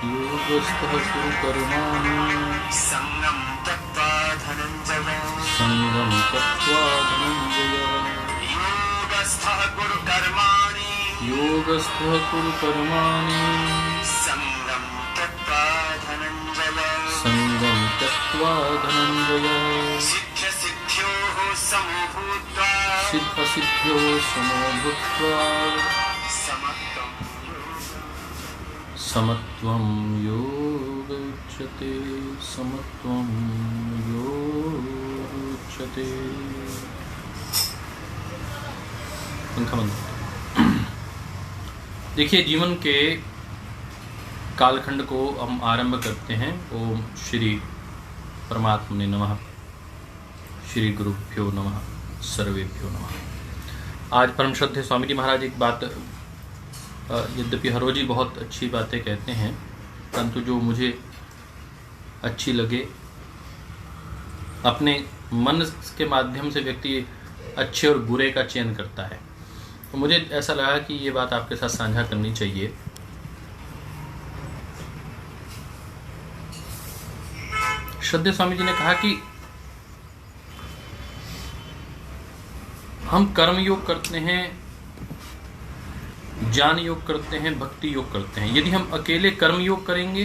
योगस्थः कुरु कर्माणि सङ्गं त्यक्त्वा धनञ्जय योगस्थः कुरु कर्माणि सङ्गं त्यक्त्वा धनञ्जय सिद्ध-सिद्ध्योः समो भूत्वा समत्वं योग उच्यते देखिए, जीवन के कालखंड को हम आरंभ करते हैं। ओम श्री परमात्मने नमः, श्री गुरुभ्यो नमः, सर्वेभ्यो नमः। आज परम श्रद्धेय स्वामी जी महाराज एक बात, यद्यपि हर रोज ही बहुत अच्छी बातें कहते हैं, परंतु जो मुझे अच्छी लगे, अपने मन के माध्यम से व्यक्ति अच्छे और बुरे का चयन करता है, तो मुझे ऐसा लगा कि ये बात आपके साथ साझा करनी चाहिए। श्रद्धेय स्वामी जी ने कहा कि हम कर्म योग करते हैं, ज्ञान योग करते हैं, भक्ति योग करते हैं। यदि हम अकेले कर्म योग करेंगे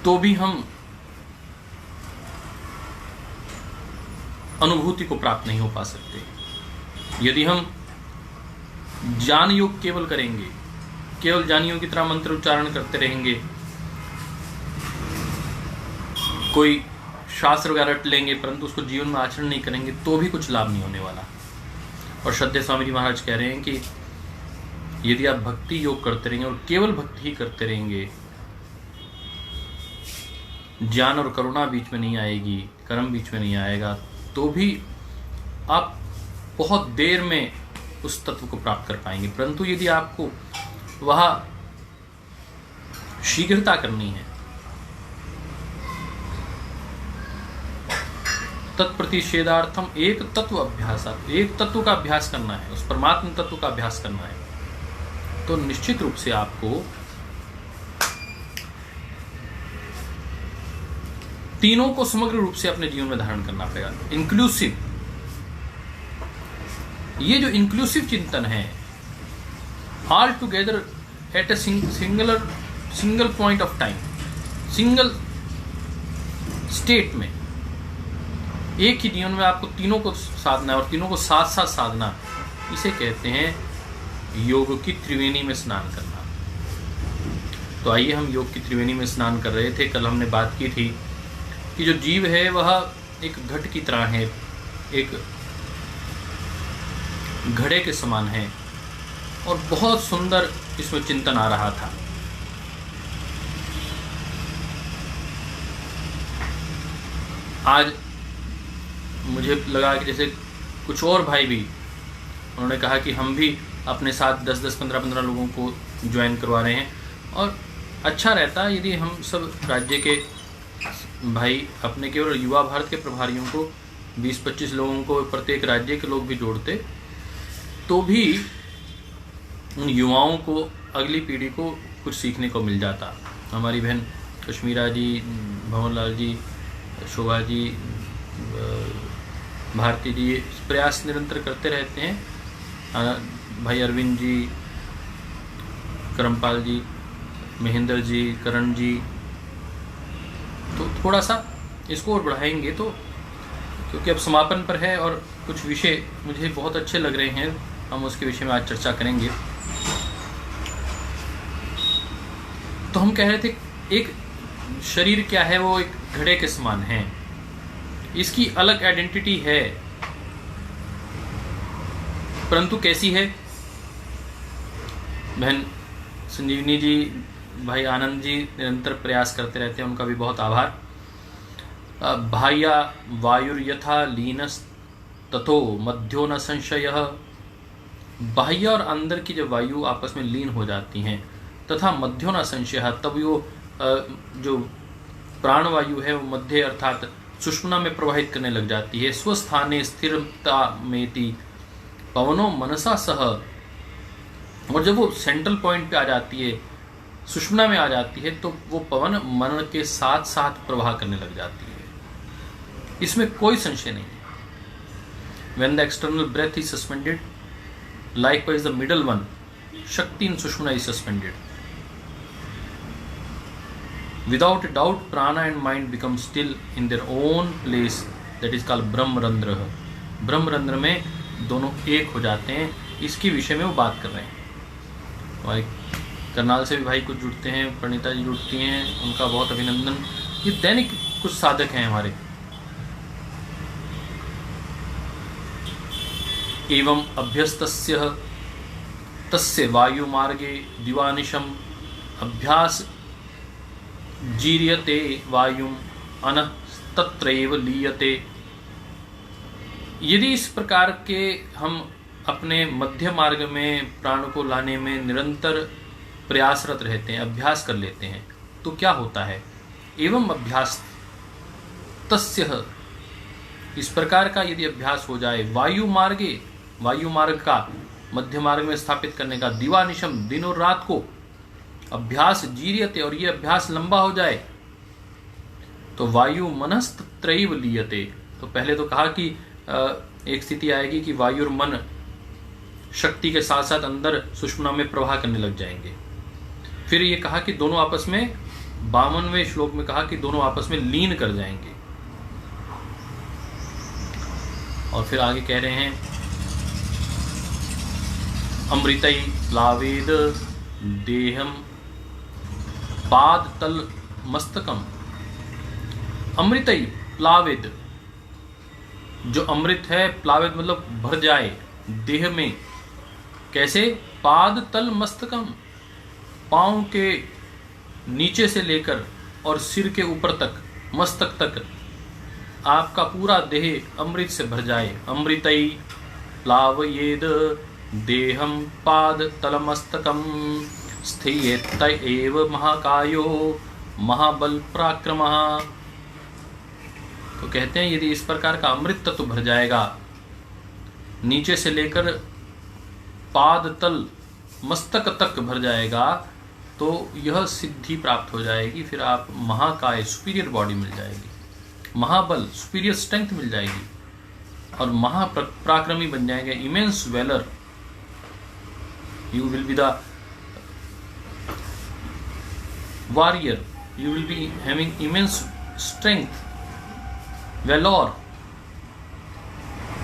तो भी हम अनुभूति को प्राप्त नहीं हो पा सकते। यदि हम ज्ञान योग केवल करेंगे, केवल ज्ञानियों की तरह मंत्र उच्चारण करते रहेंगे, कोई शास्त्र वगैरह रट लेंगे परंतु उसको जीवन में आचरण नहीं करेंगे, तो भी कुछ लाभ नहीं होने वाला। और श्रद्धेय स्वामी जी महाराज कह रहे हैं कि यदि आप भक्ति योग करते रहेंगे और केवल भक्ति ही करते रहेंगे, ज्ञान और करुणा बीच में नहीं आएगी, कर्म बीच में नहीं आएगा, तो भी आप बहुत देर में उस तत्व को प्राप्त कर पाएंगे। परंतु यदि आपको वह शीघ्रता करनी है, तत्प्रतिषेधार्थम एक तत्व अभ्यास, एक तत्व का अभ्यास करना है, उस परमात्मा तत्व का अभ्यास करना है, तो निश्चित रूप से आपको तीनों को समग्र रूप से अपने जीवन में धारण करना पड़ेगा। इंक्लूसिव, ये जो इंक्लूसिव चिंतन है, all together at a single point of time, single state में, एक ही जीवन में आपको तीनों को साधना है और तीनों को साथ साथ साधना, इसे कहते हैं योग की त्रिवेणी में स्नान करना। तो आइए, हम योग की त्रिवेणी में स्नान कर रहे थे। कल हमने बात की थी कि जो जीव है वह एक घट की तरह है, एक घड़े के समान है, और बहुत सुंदर इसमें चिंतन आ रहा था। आज मुझे लगा कि जैसे कुछ और भाई भी, उन्होंने कहा कि हम भी अपने साथ 10-10, 15-15 लोगों को ज्वाइन करवा रहे हैं, और अच्छा रहता यदि हम सब राज्य के भाई अपने केवल युवा भारत के प्रभारियों को 20-25 लोगों को, प्रत्येक राज्य के लोग भी जोड़ते, तो भी उन युवाओं को, अगली पीढ़ी को कुछ सीखने को मिल जाता। हमारी बहन कश्मीरा जी, भंवरलाल जी, शोभा जी, भारती जी प्रयास निरंतर करते रहते हैं, भाई अरविंद जी, करमपाल जी, महेंद्र जी, करण जी, तो थोड़ा सा इसको और बढ़ाएंगे। तो क्योंकि अब समापन पर है और कुछ विषय मुझे बहुत अच्छे लग रहे हैं, हम उसके विषय में आज चर्चा करेंगे। तो हम कह रहे थे, एक शरीर क्या है, वो एक घड़े के समान है, इसकी अलग आइडेंटिटी है, परंतु कैसी है? बहन संजीवनी जी, भाई आनंद जी निरंतर प्रयास करते रहते हैं, उनका भी बहुत आभार। बाह्या वायुर्यथा लीनस तथो मध्यो न संशयः, बाह्य और अंदर की जब वायु आपस में लीन हो जाती हैं, तथा मध्यो न संशयः, तब वो जो प्राणवायु है वो मध्य अर्थात सुषुम्ना में प्रवाहित करने लग जाती है। स्वस्थाने स्थिरता मेति पवनो मनसा सह और जब वो सेंट्रल पॉइंट पे आ जाती है, सुषुम्ना में आ जाती है, तो वो पवन मन के साथ साथ प्रवाह करने लग जाती है, इसमें कोई संशय नहीं है। When the external breath is suspended, likewise the middle one, Shakti in Sushumna, is suspended. Without a doubt, prana and mind become still in their own place, that is called Brahmarandra. ब्रह्मरंध्र में दोनों एक हो जाते हैं, इसके विषय में वो बात कर रहे हैं। हमारे करनाल से भी भाई कुछ जुड़ते हैं, प्रणीता जी जुड़ती हैं, उनका बहुत अभिनंदन। ये दैनिक कुछ साधक हैं हमारे। एवं अभ्यस्तस्य तस्य वायु मार्गे दिवानिशम अभ्यास जीर्यते वायुम अनः तत्रैव लीयते। यदि इस प्रकार के हम अपने मध्य मार्ग में प्राण को लाने में निरंतर प्रयासरत रहते हैं, अभ्यास कर लेते हैं, तो क्या होता है? एवं अभ्यास तस्य, इस प्रकार का यदि अभ्यास हो जाए, वायु मार्गे, वायु मार्ग का मध्य मार्ग में स्थापित करने का, दिवानिशम, दिन और रात को, अभ्यास जीर्यते, और ये अभ्यास लंबा हो जाए, तो वायु मनस्तत्रैव लीयते। तो पहले तो कहा कि एक स्थिति आएगी कि वायु और मन शक्ति के साथ साथ अंदर सुषुम्ना में प्रवाह करने लग जाएंगे। फिर ये कहा कि दोनों आपस में, 52वें श्लोक में कहा कि दोनों आपस में लीन कर जाएंगे। और फिर आगे कह रहे हैं, अमृतई प्लावेद देहम पाद तल मस्तकम। अमृतई प्लावेद, जो अमृत है, प्लावेद मतलब भर जाए देह में। कैसे? पाद तल मस्तकम, पांव के नीचे से लेकर और सिर के ऊपर तक, मस्तक तक आपका पूरा देह अमृत से भर जाए। अमृतई प्लावयेद देहम पाद तलमस्तकम स्थीयेत एव महाकायो महाबल पराक्रमः। तो कहते हैं यदि इस प्रकार का अमृत तत्व भर जाएगा, नीचे से लेकर पाद तल मस्तक तक भर जाएगा, तो यह सिद्धि प्राप्त हो जाएगी। फिर आप महाकाय, सुपीरियर बॉडी मिल जाएगी, महाबल, सुपीरियर स्ट्रेंथ मिल जाएगी, और महापराक्रमी बन जाएंगे, immense valour. You will be the warrior, you will be having immense strength, valor.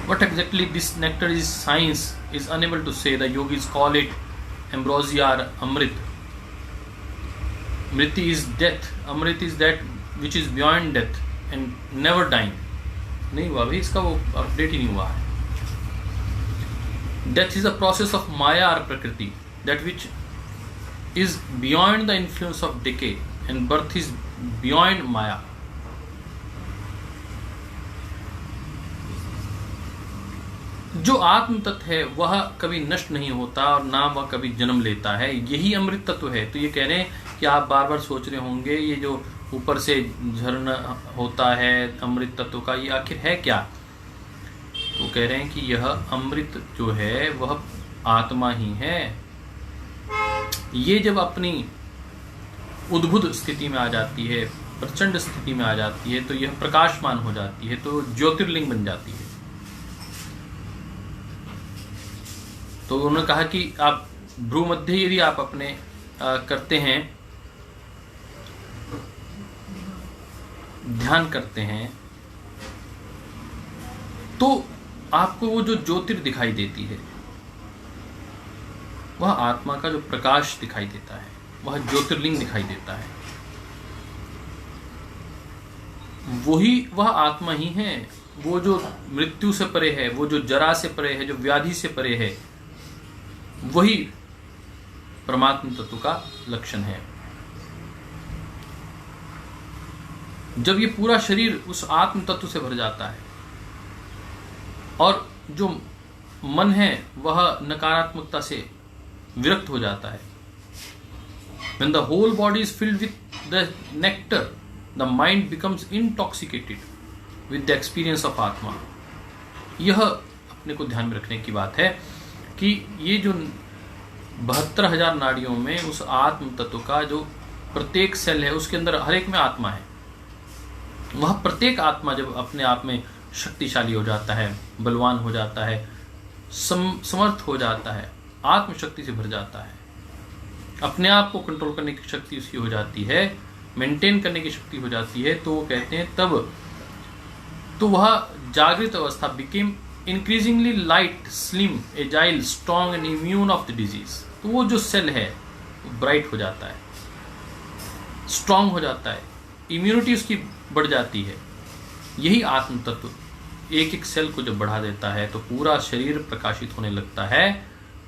What exactly this nectar is, science is unable to say. The yogis call it ambrosia or amrit. Mriti is death, amrit is that which is beyond death and never dying. नहीं हुआ भाई, इसका वो update ही नहीं हुआ है। Death is a process of maya or prakriti, that which is beyond the influence of decay, and birth is beyond maya. जो आत्म तत्व है वह कभी नष्ट नहीं होता और ना वह कभी जन्म लेता है, यही अमृत तत्व है। तो ये कह रहे हैं कि आप बार बार सोच रहे होंगे ये जो ऊपर से झरना होता है अमृत तत्व का, ये आखिर है क्या? तो कह रहे हैं कि यह अमृत जो है वह आत्मा ही है। ये जब अपनी उद्भुत स्थिति में आ जाती है, प्रचंड स्थिति में आ जाती है, तो यह प्रकाशमान हो जाती है, तो ज्योतिर्लिंग बन जाती है। तो उन्होंने कहा कि आप भ्रू मध्य यदि आप अपने करते हैं, ध्यान करते हैं, तो आपको वो जो ज्योतिर दिखाई देती है, वह आत्मा का जो प्रकाश दिखाई देता है, वह ज्योतिर्लिंग दिखाई देता है, वही वह आत्मा ही है। वो जो मृत्यु से परे है, वो जो जरा से परे है, जो व्याधि से परे है, वही परमात्म तत्व का लक्षण है। जब ये पूरा शरीर उस आत्म तत्व से भर जाता है और जो मन है वह नकारात्मकता से विरक्त हो जाता है, when the whole body is filled with the nectar, the mind becomes intoxicated with the experience of आत्मा। यह अपने को ध्यान में रखने की बात है कि ये जो 72,000 नाड़ियों में उस आत्म तत्व का जो प्रत्येक सेल है उसके अंदर हर एक में आत्मा है। वह प्रत्येक आत्मा जब अपने आप में शक्तिशाली हो जाता है, बलवान हो जाता है, समर्थ हो जाता है, आत्मशक्ति से भर जाता है, अपने आप को कंट्रोल करने की शक्ति उसकी हो जाती है, मेंटेन करने की शक्ति हो जाती है, तो वो कहते हैं तब तो वह जागृत अवस्था became increasingly light, slim, agile, strong and immune of the disease. तो वो जो सेल है वो ब्राइट हो जाता है, स्ट्रॉन्ग हो जाता है, इम्यूनिटी उसकी बढ़ जाती है। यही आत्म तत्व एक एक सेल को जब बढ़ा देता है तो पूरा शरीर प्रकाशित होने लगता है,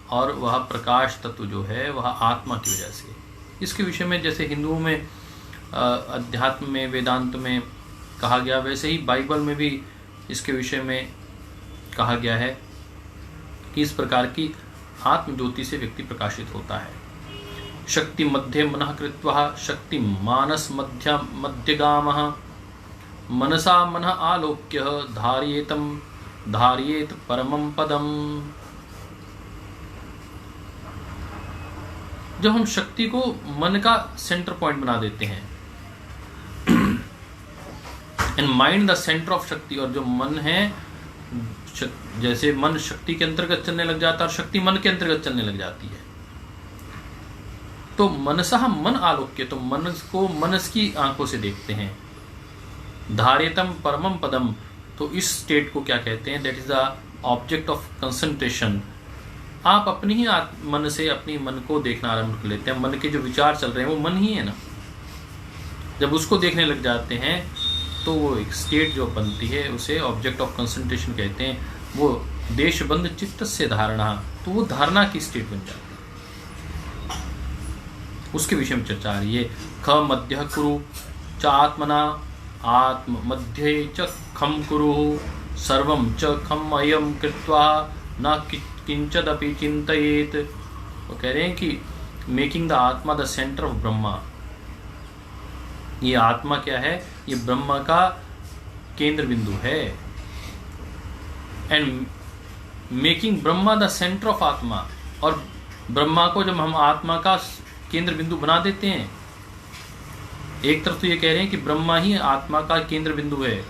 और वह प्रकाश तत्व जो है वह आत्मा की वजह से। इसके विषय में जैसे हिंदुओं में अध्यात्म में, वेदांत में कहा गया, वैसे ही बाइबल में भी इसके विषय में कहा गया है कि इस प्रकार की आत्म ज्योति से व्यक्ति प्रकाशित होता है। शक्ति मध्य मनः कृत्वा शक्ति मानस मध्यगामः मनसा मनः आलोक्य धारयेत परमं पदम। जब हम शक्ति को मन का सेंटर पॉइंट बना देते हैं, and mind the centre of शक्ति, और जो मन है, जैसे मन शक्ति के अंतर्गत चलने लग जाता है और शक्ति मन के अंतर्गत चलने लग जाती है, तो मनसा मन आलोक्य, तो मन को मनस की आंखों से देखते हैं। धार्यतम परमम पदम, तो इस स्टेट को क्या कहते हैं? That is the object of concentration. आप अपनी ही मन से अपनी मन को देखना आरंभ कर लेते हैं। मन के जो विचार चल रहे हैं वो मन ही है ना। जब उसको देखने लग जाते हैं तो वो एक स्टेट जो बनती है उसे ऑब्जेक्ट ऑफ कंसंट्रेशन कहते हैं। वो देशबंध चित्त से धारणा, तो वो धारणा की स्टेट बन जाती है। उसके विषय में चर्चा आ रही है। ख मध्य कुरु च आत्मना आत्म मध्य च खम कुरु सर्वम च खम अयम कृत्वा न किंचदपि चिंतयेत। वो कह रहे हैं कि मेकिंग द आत्मा द सेंटर ऑफ ब्रह्मा। ये आत्मा क्या है? ये ब्रह्मा का केंद्र बिंदु है। And making Brahma the centre of आत्मा, और ब्रह्मा को जब हम आत्मा का केंद्र बिंदु बना देते हैं, एक तरफ तो ये कह रहे हैं कि ब्रह्मा ही आत्मा का केंद्र बिंदु है,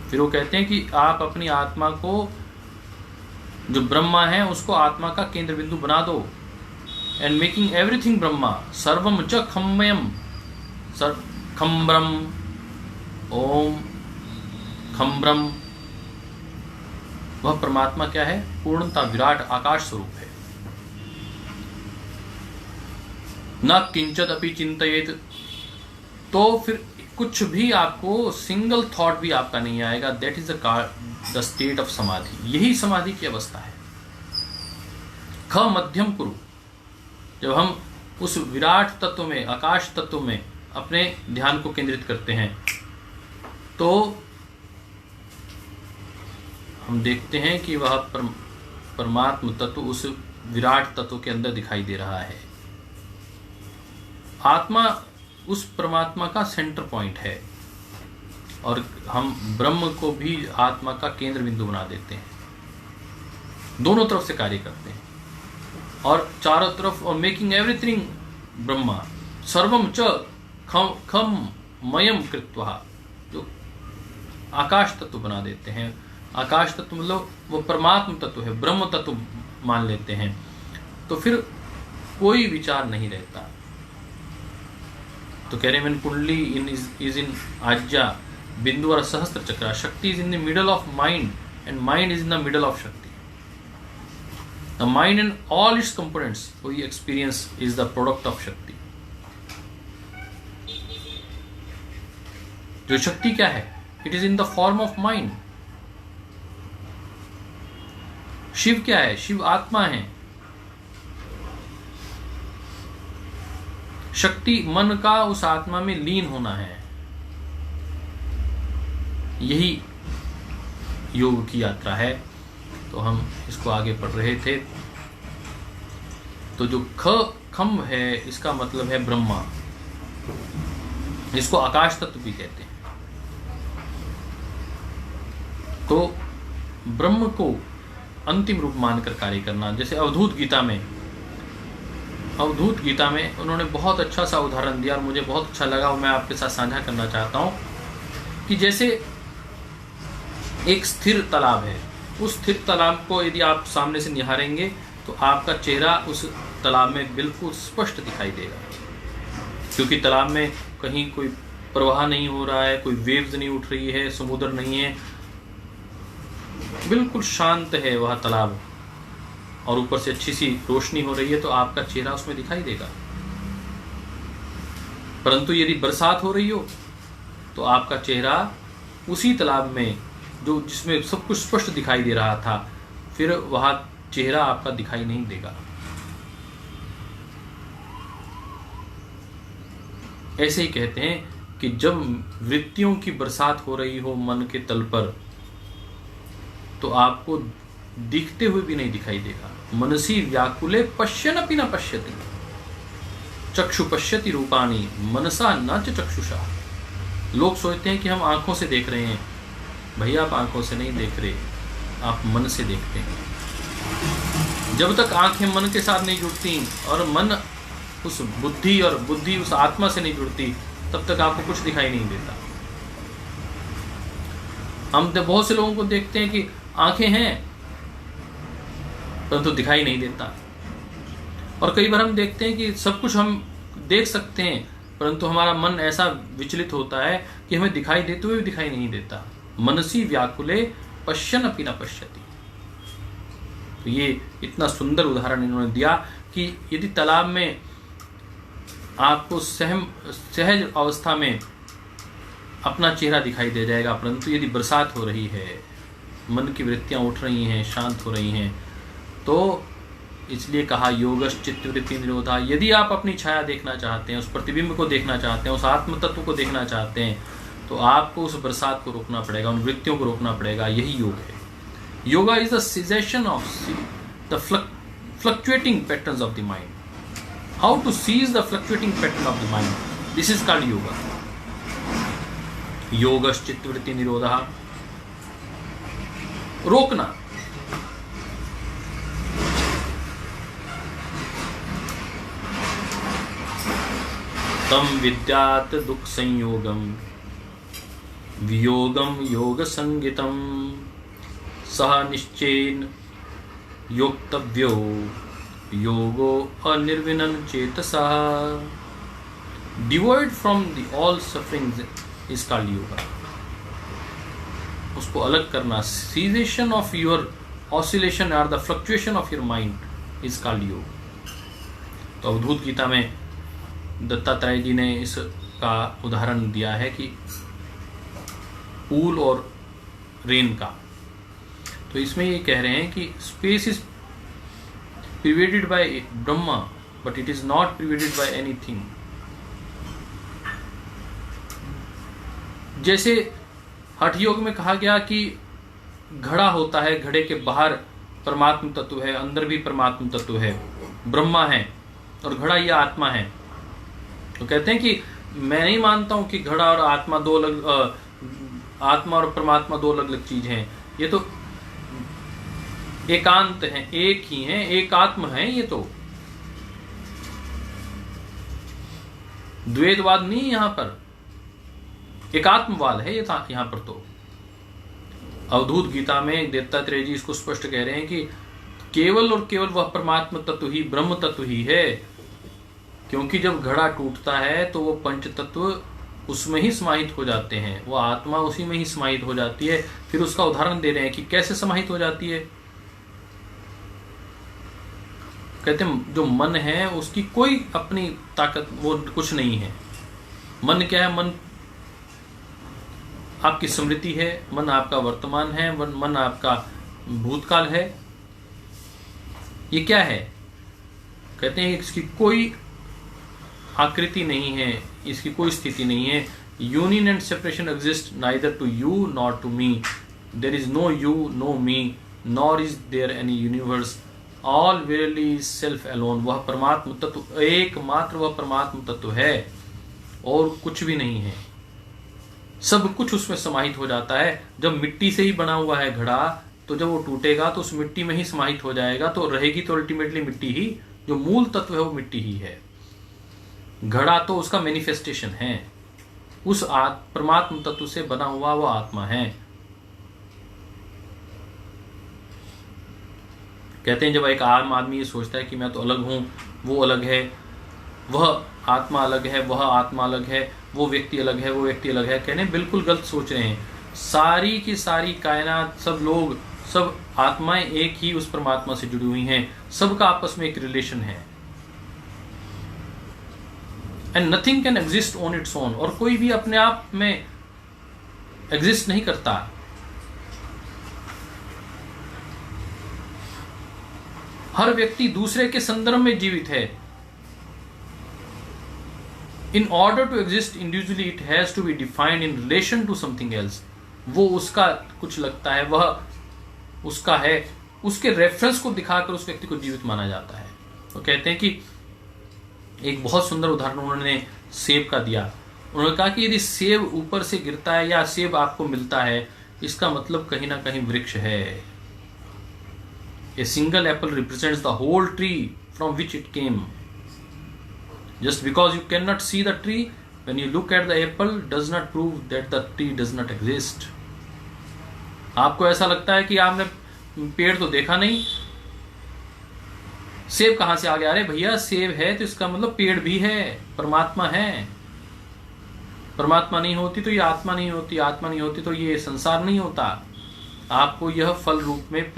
फिर वो कहते हैं कि आप अपनी आत्मा को, जो ब्रह्मा है उसको आत्मा का केंद्र बिंदु बना दो। एंड मेकिंग एवरीथिंग ब्रह्मा सर्वम च खम्मयम खम ब्रह्म ओम खम ब्रह्म। वह परमात्मा क्या है? पूर्णता विराट आकाश स्वरूप है। न किंचत अपि चिंतयेत, तो फिर कुछ भी आपको, सिंगल थॉट भी आपका नहीं आएगा। That is the state of समाधि। यही समाधि की अवस्था है। ख मध्यम कुरु, जब हम उस विराट तत्व में, आकाश तत्व में अपने ध्यान को केंद्रित करते हैं तो हम देखते हैं कि वह परमात्म तत्व उस विराट तत्व के अंदर दिखाई दे रहा है। आत्मा उस परमात्मा का सेंटर पॉइंट है, और हम ब्रह्म को भी आत्मा का केंद्र बिंदु बना देते हैं। दोनों तरफ से कार्य करते हैं और चारों तरफ, और मेकिंग एवरीथिंग ब्रह्मा सर्वम च खम मयम कृत्वा, जो आकाश तत्व बना देते हैं। आकाश तत्व मतलब वो परमात्म तत्व है, ब्रह्म तत्व मान लेते हैं, तो फिर कोई विचार नहीं रहता। तो कह रहे हैं कुंडली इज इन आज्ञा बिंदु और सहस्त्र चक्र। Shakti is in the middle of mind and mind is in the middle of Shakti. The mind and all its components we experience is the product of Shakti. जो शक्ति क्या है? It is in the form of mind. Shiva क्या है? शिव आत्मा है। शक्ति मन का उस आत्मा में लीन होना है। यही योग की यात्रा है। तो हम इसको आगे पढ़ रहे थे। तो जो खम है इसका मतलब है ब्रह्मा। इसको आकाश तत्व भी कहते हैं। तो ब्रह्म को अंतिम रूप मानकर कार्य करना। जैसे अवधूत गीता में उन्होंने बहुत अच्छा सा उदाहरण दिया और मुझे बहुत अच्छा लगा, वो मैं आपके साथ साझा करना चाहता हूँ कि जैसे एक स्थिर तालाब है, उस स्थिर तालाब को यदि आप सामने से निहारेंगे तो आपका चेहरा उस तालाब में बिल्कुल स्पष्ट दिखाई देगा, क्योंकि तालाब में कहीं कोई प्रवाह नहीं हो रहा है, कोई वेव्स नहीं उठ रही है, समुद्र नहीं है, बिल्कुल शांत है वह तालाब, और ऊपर से अच्छी सी रोशनी हो रही है तो आपका चेहरा उसमें दिखाई देगा। परंतु यदि बरसात हो रही हो तो आपका चेहरा उसी तालाब में जो जिसमें सब कुछ स्पष्ट दिखाई दे रहा था, फिर वह चेहरा आपका दिखाई नहीं देगा। ऐसे ही कहते हैं कि जब वृत्तियों की बरसात हो रही हो मन के तल पर, तो आपको दिखते हुए भी नहीं दिखाई देगा। मनसी व्याकुले पश्यन्नपि न पश्यति, चक्षु पश्यति रूपाणि मनसा न च चक्षुषा। लोग सोचते हैं कि हम आंखों से देख रहे हैं, भैया आप आंखों से नहीं देख रहे, आप मन से देखते हैं। जब तक आंखें मन के साथ नहीं जुड़ती और मन उस बुद्धि और बुद्धि उस आत्मा से नहीं जुड़ती, तब तक आपको कुछ दिखाई नहीं देता। हम तो बहुत से लोगों को देखते हैं कि आंखें हैं परंतु दिखाई नहीं देता, और कई बार हम देखते हैं कि सब कुछ हम देख सकते हैं परंतु हमारा मन ऐसा विचलित होता है कि हमें दिखाई देते हुए भी दिखाई नहीं देता। मनसी व्याकुले पश्यन्नपि न पश्यति। तो ये इतना सुंदर उदाहरण इन्होंने दिया कि यदि तालाब में आपको सहज अवस्था में अपना चेहरा दिखाई दे जाएगा, परंतु यदि बरसात हो रही है, मन की वृत्तियां उठ रही हैं, शांत हो रही हैं, तो इसलिए कहा योगश्च चित्तवृत्ति निरोधा। यदि आप अपनी छाया देखना चाहते हैं, उस प्रतिबिंब को देखना चाहते हैं, उस आत्म तत्व को देखना चाहते हैं, तो आपको उस बरसात को रोकना पड़ेगा, उन वृत्तियों को रोकना पड़ेगा। यही योग है। Yoga is the cessation of the fluctuating patterns of the mind. How to cease the fluctuating pattern of the mind, this is called yoga. योगश्च चित्तवृत्ति निरोधा, रोकना। तम विद्यात दुख संयोगम वियोगम योग संगितम सह निश्चयेन योक्तव्यो योगो अनिर्विनन चेतसा। Devoid from the all sufferings is called yoga. उसको अलग करना, सीजेशन ऑफ योर ऑसिलेशन और the fluctuation of your mind is called योग। तो अवधूत गीता में दत्तात्रेय जी ने इसका उदाहरण दिया है कि पूल और रेन का। तो इसमें ये कह रहे हैं कि space is pervaded by Brahma but it is not pervaded by anything. जैसे हठ योग में कहा गया कि घड़ा होता है, घड़े के बाहर परमात्म तत्व है, अंदर भी परमात्म तत्व है, ब्रह्मा है और घड़ा ये आत्मा है। तो कहते हैं कि मैं नहीं मानता हूं कि घड़ा और आत्मा दो अलग, आत्मा और परमात्मा दो अलग अलग चीज हैं। ये तो एकांत हैं, एक ही हैं, एक आत्म है। ये तो द्वैतवाद नहीं, यहां पर एकात्मवाद है ये यहां पर। तो अवधूत गीता में दत्तात्रेय जी इसको स्पष्ट कह रहे हैं कि केवल और केवल वह परमात्मा तत्व ही, ब्रह्म तत्व ही है। क्योंकि जब घड़ा टूटता है तो वो पंच तत्व उसमें ही समाहित हो जाते हैं, वो आत्मा उसी में ही समाहित हो जाती है। फिर उसका उदाहरण दे रहे हैं कि कैसे समाहित हो जाती है। कहते हैं जो मन है उसकी कोई अपनी ताकत वो कुछ नहीं है। मन क्या है? मन आपकी स्मृति है, मन आपका वर्तमान है, मन आपका भूतकाल है। ये क्या है? कहते हैं इसकी कोई आकृति नहीं है, इसकी कोई स्थिति नहीं है। Union and separation exist neither to you nor to me. There is no you, no me, nor is there any universe. All verily is self alone. वह परमात्म तत्व एकमात्र वह परमात्म तत्व है और कुछ भी नहीं है। सब कुछ उसमें समाहित हो जाता है। जब मिट्टी से ही बना हुआ है घड़ा तो जब वो टूटेगा तो उस मिट्टी में ही समाहित हो जाएगा, तो रहेगी तो अल्टीमेटली मिट्टी ही, जो मूल तत्व है वो मिट्टी ही है। घड़ा तो उसका मैनिफेस्टेशन है, उस परमात्म तत्व से बना हुआ वो आत्मा है। कहते हैं जब एक आम आदमी ये सोचता है कि मैं तो अलग हूं, वो अलग है, वह आत्मा अलग है, वह आत्मा अलग है, वो व्यक्ति अलग है, वो व्यक्ति अलग है, कहने बिल्कुल गलत सोच रहे हैं। सारी की सारी कायनात, सब लोग, सब आत्माएं एक ही उस परमात्मा से जुड़ी हुई हैं, सबका आपस में एक रिलेशन है। And nothing can exist on its own, और कोई भी अपने आप में एग्जिस्ट नहीं करता। हर व्यक्ति दूसरे के संदर्भ में जीवित है। In order to exist individually, it has to be defined in relation to something else. वो उसका कुछ लगता है, वह उसका है, उसके रेफरेंस को दिखाकर उस व्यक्ति को जीवित माना जाता है। तो कहते हैं कि एक बहुत सुंदर उदाहरण उन्होंने सेब का दिया। उन्होंने कहा कि यदि सेब ऊपर से गिरता है या सेब आपको मिलता है, इसका मतलब कहीं ना कहीं वृक्ष है। A single apple represents the whole tree from which it came. Just because you cannot see the tree, when you look at the apple, does not prove that the tree does not exist. आपको ऐसा लगता है कि आपने पेड़ तो देखा नहीं, सेब कहां से आ गया? अरे भैया सेब है तो इसका मतलब पेड़ भी है, परमात्मा है। परमात्मा नहीं होती तो ये आत्मा नहीं होती, आत्मा नहीं होती तो ये संसार नहीं होता। आपको यह फल रूप में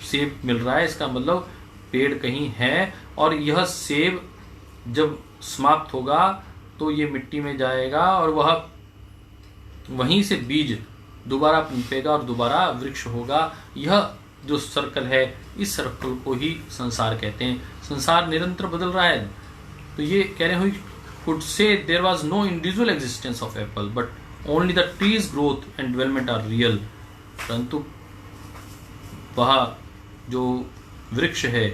सेब मिल रहा है, इसका मतलब पेड़ कहीं है, और यह सेब जब समाप्त होगा तो ये मिट्टी में जाएगा और वह वहीं से बीज दोबारा पनपेगा और दोबारा वृक्ष होगा। यह जो सर्कल है, इस सर्कल को ही संसार कहते हैं। संसार निरंतर बदल रहा है। तो ये कह रहे हुए could say there was no individual existence of apple, but only the tree's growth and development are real. परंतु वह जो वृक्ष है,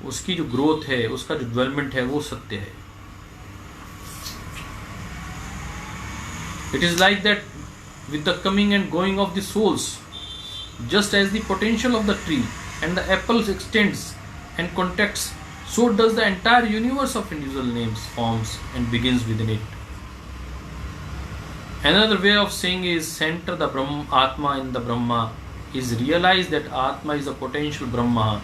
उसकी जो ग्रोथ है, उसका जो डेवलपमेंट है, वो सत्य है। It is like that with the coming and going of the souls, just as the potential of the tree and the apple extends and contracts, so does the entire universe of individual names, forms and begins within it. Another way of saying is center the Brahma, Atma in the Brahma, is realize that Atma is a potential Brahma.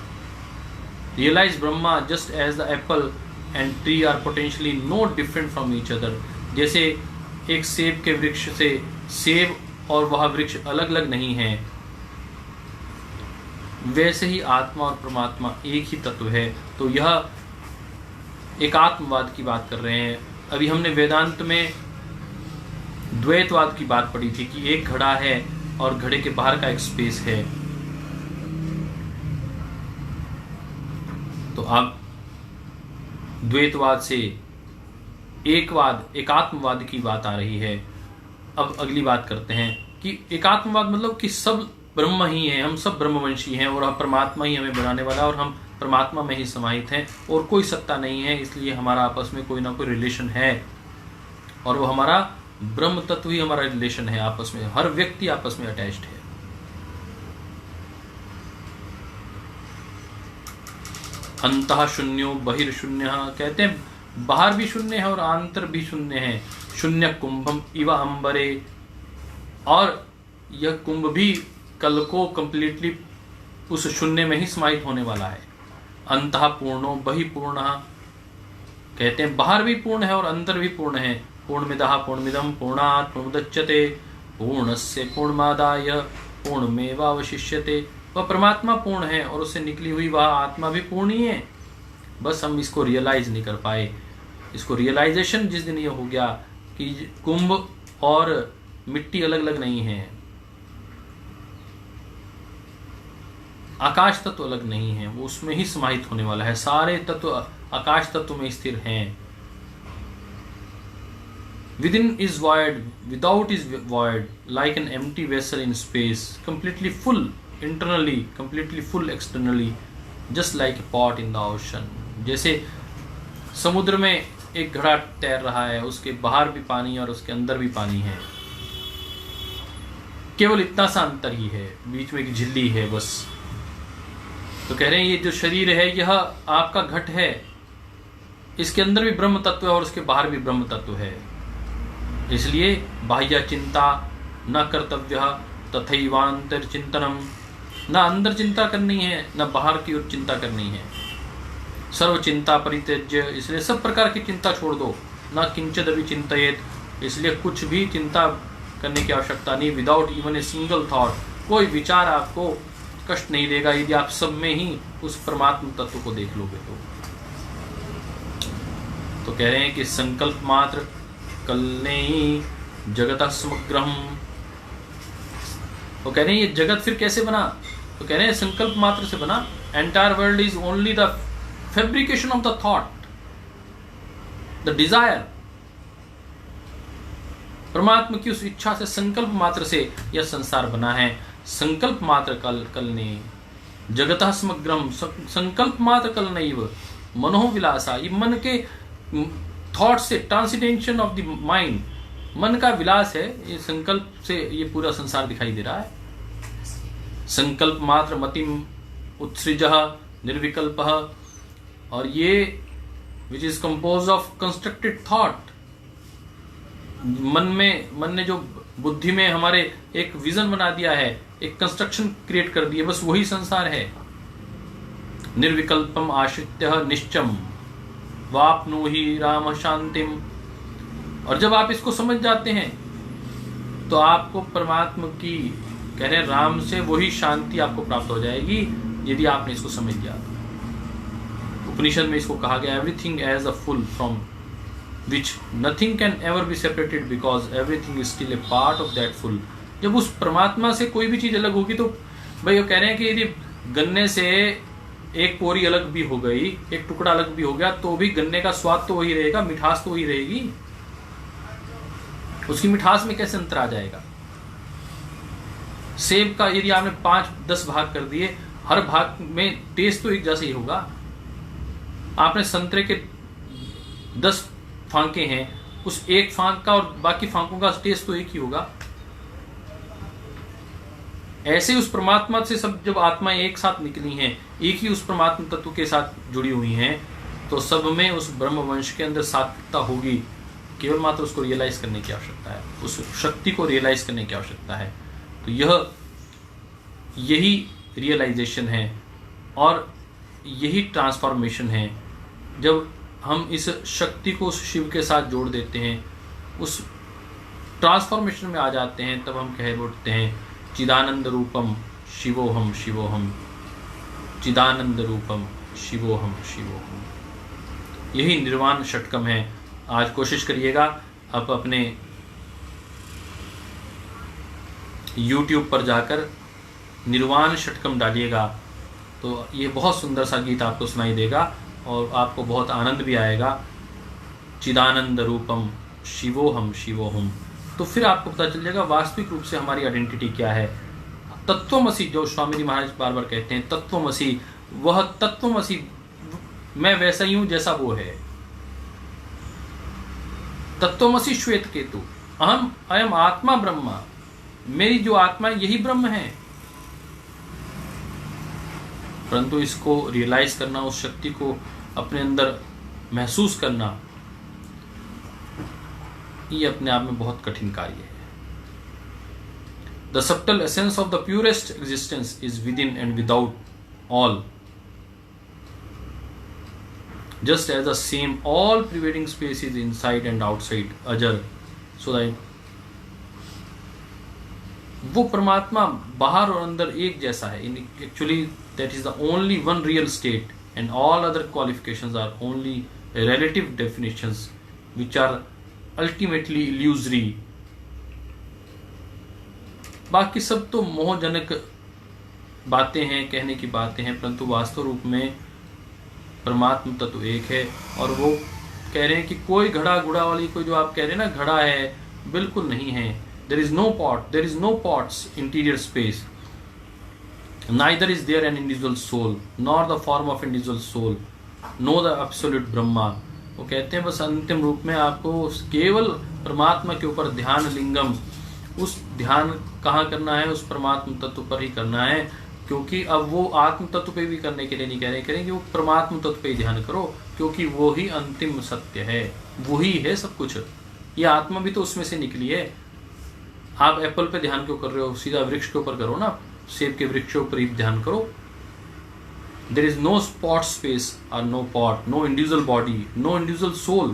Realize Brahma just as the apple and tree are potentially no different from each other. जैसे एक सेब के वृक्ष से सेब और वह वृक्ष अलग अलग नहीं है, वैसे ही आत्मा और परमात्मा एक ही तत्व है। तो यह एक आत्मवाद की बात कर रहे हैं। अभी हमने वेदांत में द्वैतवाद की बात पढ़ी थी कि एक घड़ा है और घड़े के बाहर का एक स्पेस है। तो अब द्वैतवाद से एकात्मवाद की बात आ रही है। अब अगली बात करते हैं कि एकात्मवाद मतलब कि सब ब्रह्म ही है, हम सब ब्रह्मवंशी हैं और परमात्मा ही हमें बनाने वाला है और हम परमात्मा में ही समाहित हैं और कोई सत्ता नहीं है, इसलिए हमारा आपस में कोई ना कोई रिलेशन है और वो हमारा ब्रह्म तत्व ही हमारा रिलेशन है आपस में। हर व्यक्ति आपस में अटैच्ड है। अंतः शून्यो बहिर्शून्य, कहते हैं बाहर भी शून्य है और आंतर भी शून्य है। शून्य कुंभम इव अंबरे, और यह कुंभ भी कल को कंप्लीटली उस शून्य में ही समाहित होने वाला है। अंतः पूर्णो बहि पूर्ण, कहते हैं बाहर भी पूर्ण है और अंदर भी पूर्ण है। पूर्णमिदः पूर्णमिदं पूर्णात् पूर्णमुदच्यते पूर्णस्य पूर्णमादाय पूर्णमेवावशिष्यते। वह परमात्मा पूर्ण है और उससे निकली हुई वह आत्मा भी पूर्ण ही है। बस हम इसको रियलाइज नहीं कर पाए। इसको रियलाइजेशन जिस दिन ये हो गया कि कुंभ और मिट्टी अलग अलग नहीं है, आकाश तत्व अलग नहीं है, वो उसमें ही समाहित होने वाला है। सारे तत्व आकाश तत्व में स्थिर हैं। Within is void, without is void, like an empty vessel in space, completely full internally, completely full externally, just like a pot in the ocean. जैसे समुद्र में एक घड़ा तैर रहा है, उसके बाहर भी पानी और उसके अंदर भी पानी है। केवल इतना सा अंतर ही है, बीच में एक झिल्ली है बस। तो कह रहे हैं ये जो शरीर है यह आपका घट है, इसके अंदर भी ब्रह्म तत्व है और उसके बाहर भी ब्रह्म तत्व है। इसलिए बाह्य चिंता न कर्तव्य तथैवांतर चिंतनम, न अंदर चिंता करनी है न बाहर की ओर चिंता करनी है। सर्व चिंता परित्यज्य, इसलिए सब प्रकार की चिंता छोड़ दो। न किंचित भी चिंतयेत, इसलिए कुछ भी चिंता करने की आवश्यकता नहीं। Without even a single thought, कोई विचार आपको कष्ट नहीं देगा यदि आप सब में ही उस परमात्मा तत्व को देख लोगे तो कह रहे हैं कि संकल्प मात्र कलने जगत समग्रम। तो कह रहे हैं ये जगत फिर कैसे बना? तो कह रहे हैं संकल्प मात्र से बना। Entire world is only the fabrication of the thought, the desire. परमात्मा की उस इच्छा से, संकल्प मात्र से यह संसार बना है। संकल्प मात्र कलने जगतः समग्रम, संकल्प मात्र कलनैव मनोविलासा, ये मन के थॉट से, ट्रांसिडेंशन ऑफ द माइंड, मन का विलास है। ये संकल्प से ये पूरा संसार दिखाई दे रहा है। संकल्प मात्र मतिम उत्सृजः निर्विकल्पः, और ये which is compose of constructed thought. मन ने जो बुद्धि में हमारे एक विजन बना दिया है, एक कंस्ट्रक्शन क्रिएट कर दिया, बस वही संसार है। निर्विकल्पम आश्रित्य निश्चम वाप्नुहि राम शांतिम। और जब आप इसको समझ जाते हैं तो आपको परमात्मा की, कह रहे हैं राम से वही शांति आपको प्राप्त हो जाएगी यदि आपने इसको समझ लिया। उपनिषद में इसको कहा गया everything as a full from which nothing can ever be separated because everything is still a part of that full। जब उस परमात्मा से कोई भी चीज अलग होगी तो भाई वो कह रहे हैं कि यदि गन्ने से एक पोरी अलग भी हो गई, एक टुकड़ा अलग भी हो गया, तो भी गन्ने का स्वाद तो वही रहेगा, मिठास तो वही रहेगी। उसकी मिठास में कैसे अंतर आ जाएगा? सेब का यदि आपने 5-10 भाग कर दिए, हर भाग में टेस्ट तो एक जैसा ही होगा। आपने संतरे के 10 फांके हैं, उस एक फांक का और बाकी फांकों का टेस्ट तो एक ही होगा। ऐसे उस परमात्मा से सब, जब आत्माएं एक साथ निकली हैं, एक ही उस परमात्मा तत्व के साथ जुड़ी हुई हैं, तो सब में उस ब्रह्म वंश के अंदर सात्विकता होगी। केवल मात्र उसको रियलाइज करने की आवश्यकता है, उस शक्ति को रियलाइज करने की आवश्यकता है। तो यही रियलाइजेशन है और यही ट्रांसफॉर्मेशन है। जब हम इस शक्ति को उस शिव के साथ जोड़ देते हैं, उस ट्रांसफॉर्मेशन में आ जाते हैं, तब हम कह उठते हैं चिदानंद रूपम शिवोहम शिवोहम, चिदानंद रूपम शिवोहम शिवोहम। यही निर्वाण षटकम है। आज कोशिश करिएगा आप अपने YouTube पर जाकर निर्वाण षटकम डालिएगा, तो ये बहुत सुंदर सा गीत आपको सुनाई देगा और आपको बहुत आनंद भी आएगा। चिदानंद रूपम शिवोहम शिवोहम। तो फिर आपको पता चल जाएगा वास्तविक रूप से हमारी आइडेंटिटी क्या है। तत्वमसी, जो स्वामी जी महाराज बार बार कहते हैं, तत्वमसी, वह तत्वमसी, मैं वैसा ही हूं जैसा वो है। तत्वमसी श्वेत केतु, अहम अयम आत्मा ब्रह्मा, मेरी जो आत्मा यही ब्रह्म है। परंतु इसको रियलाइज करना, उस शक्ति को अपने अंदर महसूस करना, ये अपने आप में बहुत कठिन कार्य है। The subtle essence of the purest existence is within and without all, just as the same all pervading space is inside and outside a jar, so that वो परमात्मा बाहर और अंदर एक जैसा है। Actually that is the only one real state and all other qualifications are only relative definitions which are ultimately illusory। बाकी सब तो मोहजनक बातें हैं, कहने की बातें हैं, परंतु वास्तव रूप में परमात्मा तत्व एक है। और वो कह रहे हैं कि कोई घड़ा गुड़ा वाली, कोई जो आप कह रहे हैं ना घड़ा है, बिल्कुल नहीं है। there is no pot, there is no pot's interior space, neither is there an individual soul nor the form of individual soul, no the absolute Brahma। वो कहते हैं बस अंतिम रूप में आपको केवल परमात्मा के ऊपर ध्यान लिंगम उस ध्यान कहाँ करना है, उस परमात्म तत्व पर ही करना है, क्योंकि अब वो आत्म तत्व पे भी करने के लिए नहीं कह रहे, करेंगे वो परमात्म तत्व पे ही ध्यान करो, क्योंकि वो ही अंतिम सत्य है, वो ही है सब कुछ। ये आत्मा भी तो उसमें से निकली है। आप एप्पल पे ध्यान क्यों कर रहे हो, सीधा वृक्ष के ऊपर करो ना, सेब के वृक्ष के ऊपर ही ध्यान करो। There is no spot space or no pot, no individual body, no individual soul.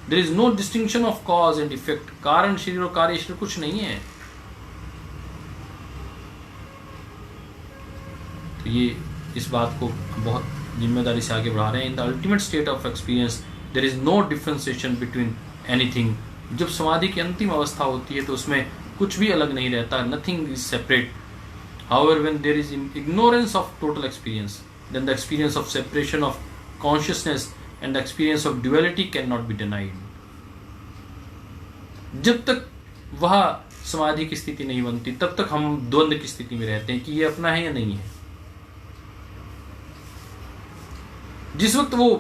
There is no distinction of cause and effect. कारण शरीर और कार्य शरीर कुछ नहीं है। तो ये इस बात को बहुत जिम्मेदारी से आगे बढ़ा रहे हैं। In the ultimate state of experience, there is no differentiation between anything. जब समाधि की अंतिम अवस्था होती है तो उसमें कुछ भी अलग नहीं रहता, nothing is separate. However, when there is ignorance of total experience, then the experience of separation of consciousness and the experience of duality cannot be denied. जब तक वह समाधि की स्थिति नहीं बनती तब तक हम द्वंद्व की स्थिति में रहते हैं कि ये अपना है या नहीं है। जिस वक्त वो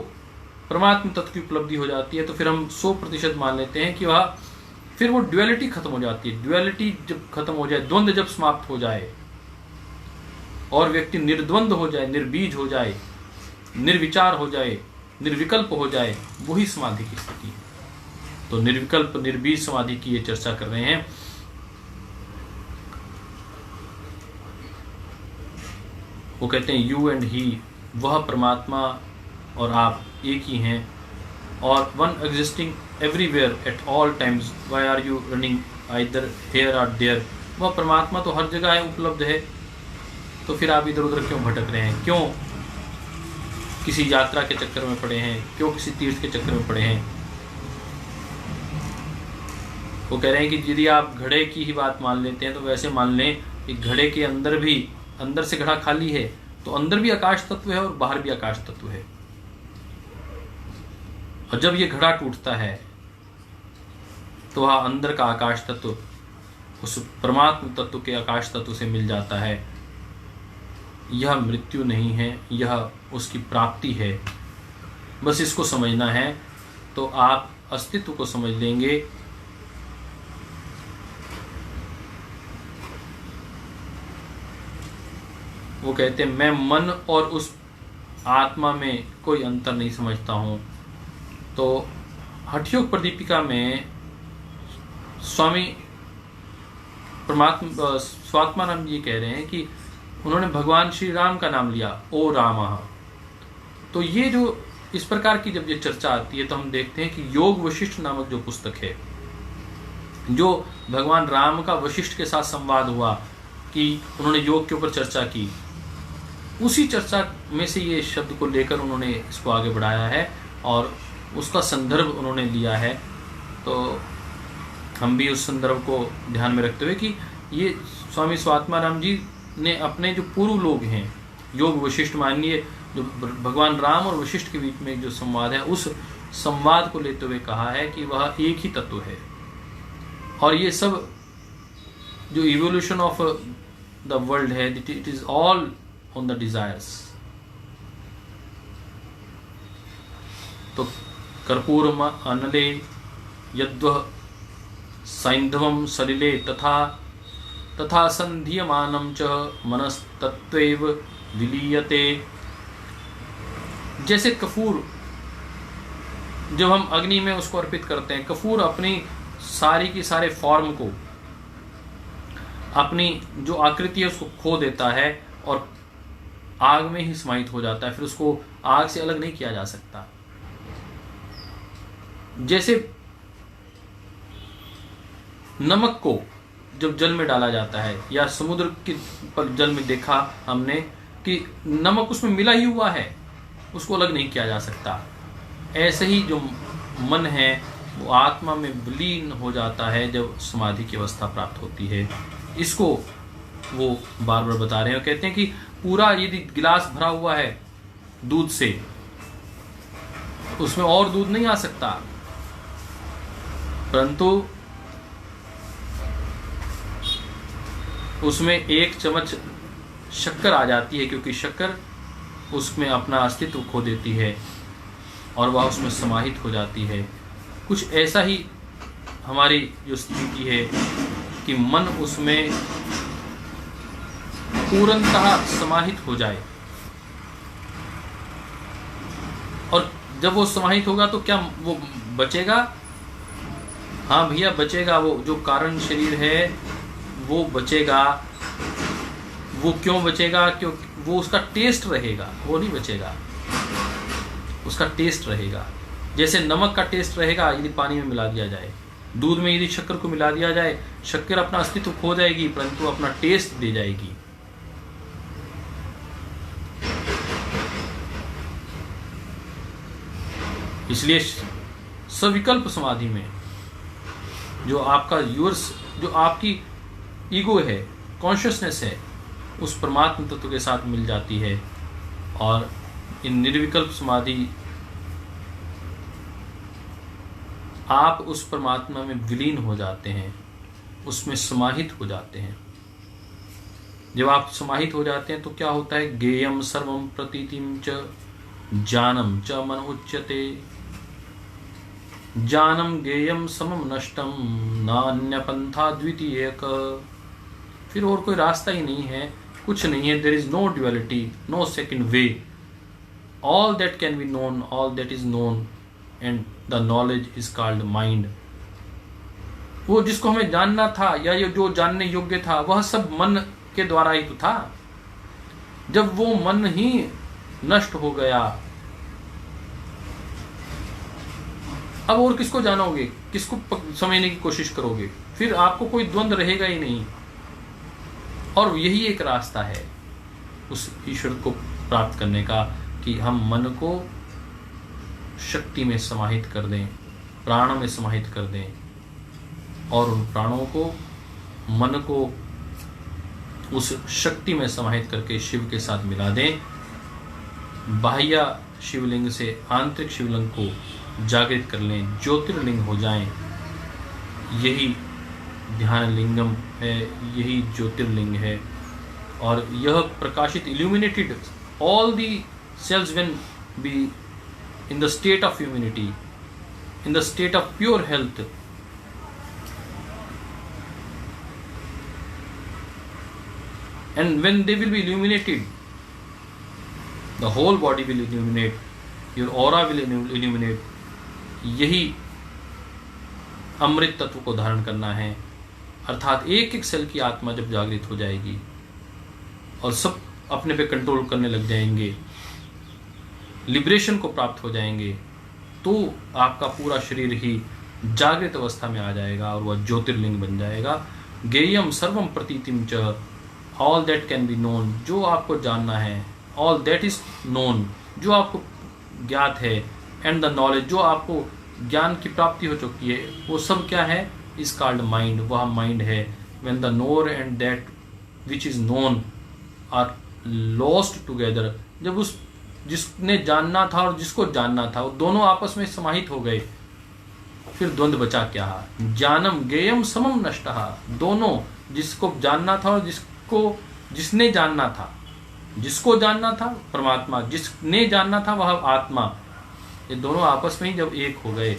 परमात्म तत्व की उपलब्धि हो जाती है तो फिर हम 100% मान लेते हैं कि वह फिर वो ड्युअलिटी खत्म हो जाती है। ड्युअलिटी जब खत्म हो जाए, द्वंद्व जब समाप्त हो जाए और व्यक्ति निर्द्वंद हो जाए, निर्बीज हो जाए, निर्विचार हो जाए, निर्विकल्प हो जाए, वही समाधि की स्थिति है। तो निर्विकल्प निर्बीज समाधि की ये चर्चा कर रहे हैं। वो कहते हैं यू एंड ही, वह परमात्मा और आप एक ही हैं, और one existing everywhere at all times, why are you running either here or there. वह परमात्मा तो हर जगह है, उपलब्ध है, तो फिर आप इधर उधर क्यों भटक रहे हैं, क्यों किसी यात्रा के चक्कर में पड़े हैं, क्यों किसी तीर्थ के चक्कर में पड़े हैं। वो कह रहे हैं कि यदि आप घड़े की ही बात मान लेते हैं तो वैसे मान लें कि घड़े के अंदर भी, अंदर से घड़ा खाली है तो अंदर भी आकाश तत्व है और बाहर भी आकाश तत्व है। और जब ये घड़ा टूटता है तो वह अंदर का आकाश तत्व उस परमात्म तत्व के आकाश तत्व से मिल जाता है। यह मृत्यु नहीं है, यह उसकी प्राप्ति है। बस इसको समझना है तो आप अस्तित्व को समझ लेंगे। वो कहते हैं मैं मन और उस आत्मा में कोई अंतर नहीं समझता हूँ। तो हठयोग प्रदीपिका में स्वामी परमात्मा स्वात्मानंद जी कह रहे हैं कि उन्होंने भगवान श्री राम का नाम लिया, ओ रामः। तो ये जो इस प्रकार की जब ये चर्चा आती है तो हम देखते हैं कि योग वशिष्ठ नामक जो पुस्तक है, जो भगवान राम का वशिष्ठ के साथ संवाद हुआ कि उन्होंने योग के ऊपर चर्चा की, उसी चर्चा में से ये शब्द को लेकर उन्होंने इसको आगे बढ़ाया है और उसका संदर्भ उन्होंने लिया है। तो हम भी उस संदर्भ को ध्यान में रखते हुए कि ये स्वामी स्वात्माराम जी ने अपने जो पूर्व लोग हैं, योग वशिष्ठ मानिए, जो भगवान राम और वशिष्ठ के बीच में जो संवाद है, उस संवाद को लेते हुए कहा है कि वह एक ही तत्व है। और ये सब जो इवोल्यूशन ऑफ द वर्ल्ड है, it is all on the desires. तो कर्पूरम अनले यद्वः सैंधवम सलिले तथा तथा संधीयमानं च मनस्तत्त्वैव विलीयते। जैसे कपूर जब हम अग्नि में उसको अर्पित करते हैं, कपूर अपनी सारी की सारे फॉर्म को, अपनी जो आकृति है उसको खो देता है और आग में ही समाहित हो जाता है, फिर उसको आग से अलग नहीं किया जा सकता। जैसे नमक को जब जल में डाला जाता है या समुद्र के पर जल में देखा हमने कि नमक उसमें मिला ही हुआ है, उसको अलग नहीं किया जा सकता। ऐसे ही जो मन है वो आत्मा में विलीन हो जाता है जब समाधि की अवस्था प्राप्त होती है। इसको वो बार बार बता रहे हैं। कहते हैं कि पूरा यदि गिलास भरा हुआ है दूध से, उसमें और दूध नहीं आ सकता, परंतु उसमें 1 चम्मच शक्कर आ जाती है, क्योंकि शक्कर उसमें अपना अस्तित्व खो देती है और वह उसमें समाहित हो जाती है। कुछ ऐसा ही हमारी जो स्थिति है कि मन उसमें पूर्णतः समाहित हो जाए। और जब वो समाहित होगा तो क्या वो बचेगा? हाँ भैया बचेगा। वो जो कारण शरीर है वो बचेगा। वो क्यों बचेगा? क्योंकि वो उसका टेस्ट रहेगा, वो नहीं बचेगा, उसका टेस्ट रहेगा। जैसे नमक का टेस्ट रहेगा यदि पानी में मिला दिया जाए, दूध में यदि शक्कर को मिला दिया जाए, शक्कर अपना अस्तित्व खो जाएगी परंतु अपना टेस्ट दे जाएगी। इसलिए सविकल्प समाधि में जो आपका जो आपकी ईगो है, कॉन्शियसनेस है, उस परमात्मा तत्व के साथ मिल जाती है। और इन निर्विकल्प समाधि आप उस परमात्मा में विलीन हो जाते हैं, उसमें समाहित हो जाते हैं। जब आप समाहित हो जाते हैं तो क्या होता है? गेयम सर्वम प्रतीतिम च जानम च मन उच्यते। जानम गेयम समम नष्टम नान्य पंथा द्वितीयक। फिर और कोई रास्ता ही नहीं है, कुछ नहीं है। There is no duality, no second way. All that can be known, all that is known, and the knowledge is called mind. वो जिसको हमें जानना था या जो जानने योग्य था वह सब मन के द्वारा ही तो था। जब वो मन ही नष्ट हो गया, अब और किसको जानोगे? किसको समझने की कोशिश करोगे? फिर आपको कोई द्वंद्व रहेगा ही नहीं। और यही एक रास्ता है उस ईश्वर को प्राप्त करने का कि हम मन को शक्ति में समाहित कर दें, प्राण में समाहित कर दें, और उन प्राणों को, मन को उस शक्ति में समाहित करके शिव के साथ मिला दें। बाह्य शिवलिंग से आंतरिक शिवलिंग को जागृत कर लें, ज्योतिर्लिंग हो जाएं। यही ध्यान लिंगम है, यही ज्योतिर्लिंग है। और यह प्रकाशित, illuminated, all the cells when be in the state of immunity, in the state of pure health, and when they will be illuminated, the whole body will illuminate, your aura will illuminate. यही अमृत तत्व को धारण करना है। अर्थात एक एक cell की आत्मा जब जागृत हो जाएगी और सब अपने पे कंट्रोल करने लग जाएंगे, लिबरेशन को प्राप्त हो जाएंगे, तो आपका पूरा शरीर ही जागृत अवस्था में आ जाएगा और वह ज्योतिर्लिंग बन जाएगा। गेयम सर्वम प्रतीतिम च, all that can be known, जो आपको जानना है, ऑल दैट इज नोन, जो आपको ज्ञात है, एंड द नॉलेज, जो आपको ज्ञान की प्राप्ति हो चुकी है, वो सब क्या है? Is called mind. वह माइंड है। When the knower and that which is known are lost together, जब उस जिसने जानना था और जिसको जानना था वो दोनों आपस में समाहित हो गए, फिर द्वंद्व बचा क्या? जानम गेयम समम नष्टः। दोनों, जिसको जानना था और जिसने जानना था, जिसको जानना था परमात्मा, जिसने जानना था वह आत्मा, ये दोनों आपस में ही जब एक हो गए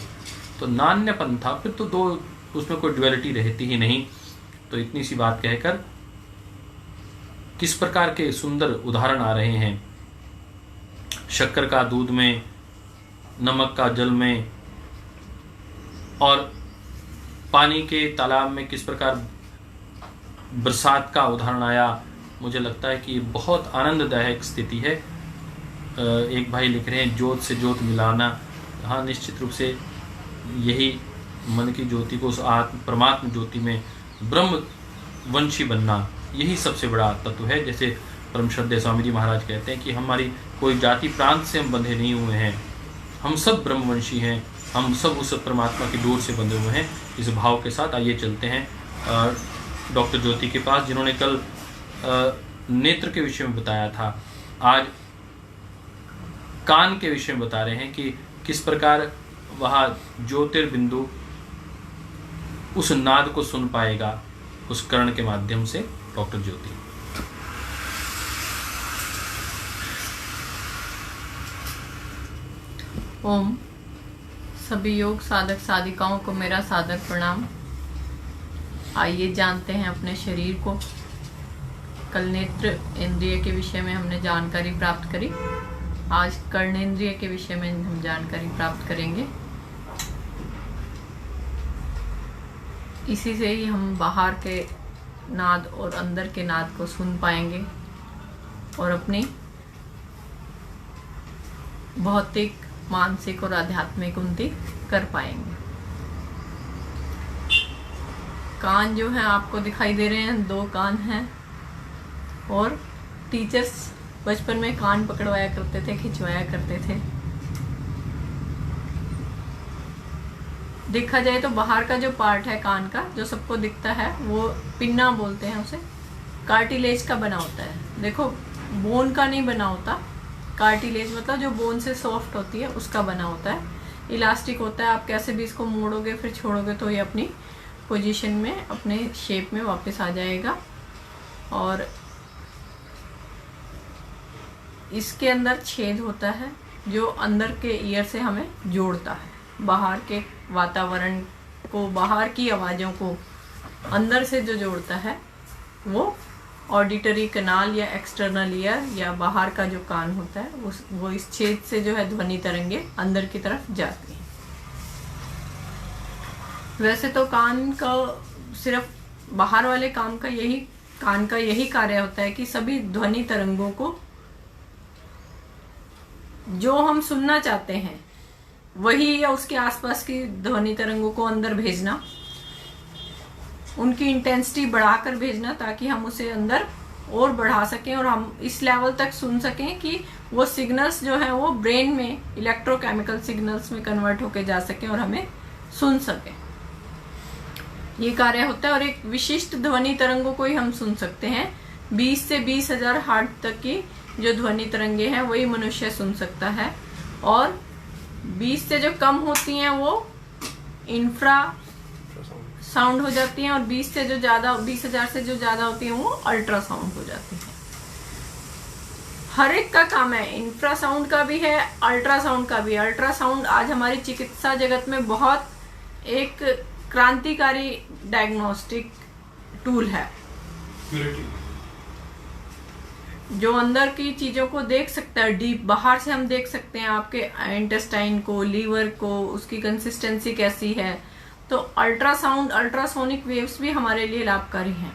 तो नान्य पंथा, फिर तो दो, उसमें कोई ड्युअलिटी रहती ही नहीं। तो इतनी सी बात कहकर किस प्रकार के सुंदर उदाहरण आ रहे हैं। शक्कर का दूध में, नमक का जल में, और पानी के तालाब में किस प्रकार बरसात का उदाहरण आया। मुझे लगता है कि ये बहुत आनंददायक स्थिति है। एक भाई लिख रहे हैं ज्योत से ज्योत मिलाना। हाँ, निश्चित रूप से यही मन की ज्योति को उस परमात्म ज्योति में ब्रह्मवंशी बनना, यही सबसे बड़ा तत्व है। जैसे परम श्रद्धेय स्वामी जी महाराज कहते हैं कि हमारी कोई जाति प्रांत से हम बंधे नहीं हुए हैं, हम सब ब्रह्मवंशी हैं, हम सब उस परमात्मा की डोर से बंधे हुए हैं। इस भाव के साथ आइए चलते हैं डॉक्टर ज्योति के पास, जिन्होंने कल नेत्र के विषय में बताया था, आज कान के विषय में बता रहे हैं कि किस प्रकार वह ज्योतिर्बिंदु उस नाद को सुन पाएगा उस कर्ण के माध्यम से। डॉक्टर ज्योति। ओम। सभी योग साधक साधिकाओं को मेरा सादर प्रणाम। आइए जानते हैं अपने शरीर को। कल नेत्र इंद्रिय के विषय में हमने जानकारी प्राप्त करी, आज कर्णेंद्रिय के विषय में हम जानकारी प्राप्त करेंगे। इसी से ही हम बाहर के नाद और अंदर के नाद को सुन पाएंगे और अपनी भौतिक, मानसिक और आध्यात्मिक उन्नति कर पाएंगे। कान जो है आपको दिखाई दे रहे हैं, 2 कान हैं और टीचर्स बचपन में कान पकड़वाया करते थे, खिंचवाया करते थे। देखा जाए तो बाहर का जो पार्ट है कान का, जो सबको दिखता है, वो पिन्ना बोलते हैं उसे, कार्टिलेज का बना होता है। देखो, बोन का नहीं बना होता। कार्टिलेज मतलब जो बोन से सॉफ्ट होती है उसका बना होता है। इलास्टिक होता है, आप कैसे भी इसको मोड़ोगे फिर छोड़ोगे तो ये अपनी पोजीशन में, अपने शेप में वापस आ जाएगा। और इसके अंदर छेद होता है जो अंदर के ईयर से हमें जोड़ता है। बाहर के वातावरण को, बाहर की आवाज़ों को अंदर से जो जोड़ता है वो ऑडिटरी कनाल या एक्सटर्नल ईयर या बाहर का जो कान होता है वो इस छेद से जो है ध्वनि तरंगे अंदर की तरफ जाती हैं। वैसे तो कान का सिर्फ बाहर वाले कान का यही कार्य होता है कि सभी ध्वनि तरंगों को जो हम सुनना चाहते हैं वही या उसके आसपास की ध्वनि तरंगों को अंदर भेजना, उनकी इंटेंसिटी बढ़ाकर भेजना ताकि हम उसे अंदर और बढ़ा सकें और हम इस लेवल तक सुन सकें कि वो सिग्नल्स जो हैं वो ब्रेन में इलेक्ट्रोकेमिकल सिग्नल्स में कन्वर्ट होकर जा सकें और हमें सुन सकें। ये कार्य होता है। और एक विशिष्ट ध्वनि तरंगों को ही हम सुन सकते हैं। 20 से 20,000 हर्ट्ज तक की जो ध्वनि तरंगे हैं वही मनुष्य सुन सकता है, और 20 से जो कम होती हैं वो इंफ्रा साउंड हो जाती हैं, और 20,000 से जो ज्यादा होती हैं वो अल्ट्रासाउंड हो जाती हैं। हर एक का काम है, इंफ्रासाउंड का भी है, अल्ट्रासाउंड का भी। अल्ट्रासाउंड आज हमारी चिकित्सा जगत में बहुत एक क्रांतिकारी डायग्नोस्टिक टूल है जो अंदर की चीजों को देख सकता है डीप। बाहर से हम देख सकते हैं आपके इंटेस्टाइन को, लीवर को, उसकी कंसिस्टेंसी कैसी है। तो अल्ट्रासाउंड, अल्ट्रासोनिक वेव्स भी हमारे लिए लाभकारी हैं।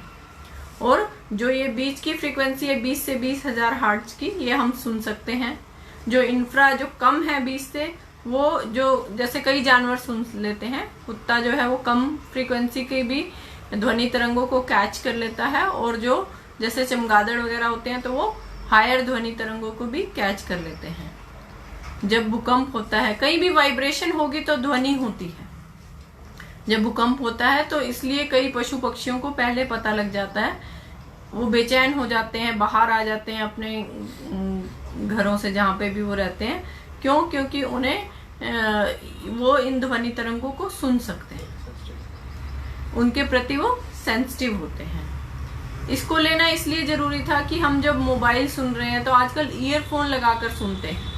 और जो ये बीच की फ्रीक्वेंसी है 20 से 20,000 हर्ट्ज की, ये हम सुन सकते हैं। जो इंफ्रा जो कम है 20 से, वो जो जैसे कई जानवर सुन लेते हैं, कुत्ता जो है वो कम फ्रीक्वेंसी के भी ध्वनि तरंगों को कैच कर लेता है, और जो जैसे चमगादड़ वगैरह होते हैं तो वो हायर ध्वनि तरंगों को भी कैच कर लेते हैं। जब भूकंप होता है, कहीं भी वाइब्रेशन होगी तो ध्वनि होती है। जब भूकंप होता है तो इसलिए कई पशु पक्षियों को पहले पता लग जाता है, वो बेचैन हो जाते हैं, बाहर आ जाते हैं अपने घरों से जहाँ पे भी वो रहते हैं। क्यों? क्योंकि उन्हें वो इन ध्वनि तरंगों को सुन सकते हैं, उनके प्रति वो सेंसिटिव होते हैं। इसको लेना इसलिए जरूरी था कि हम जब मोबाइल सुन रहे हैं तो आजकल ईयरफोन लगाकर सुनते हैं,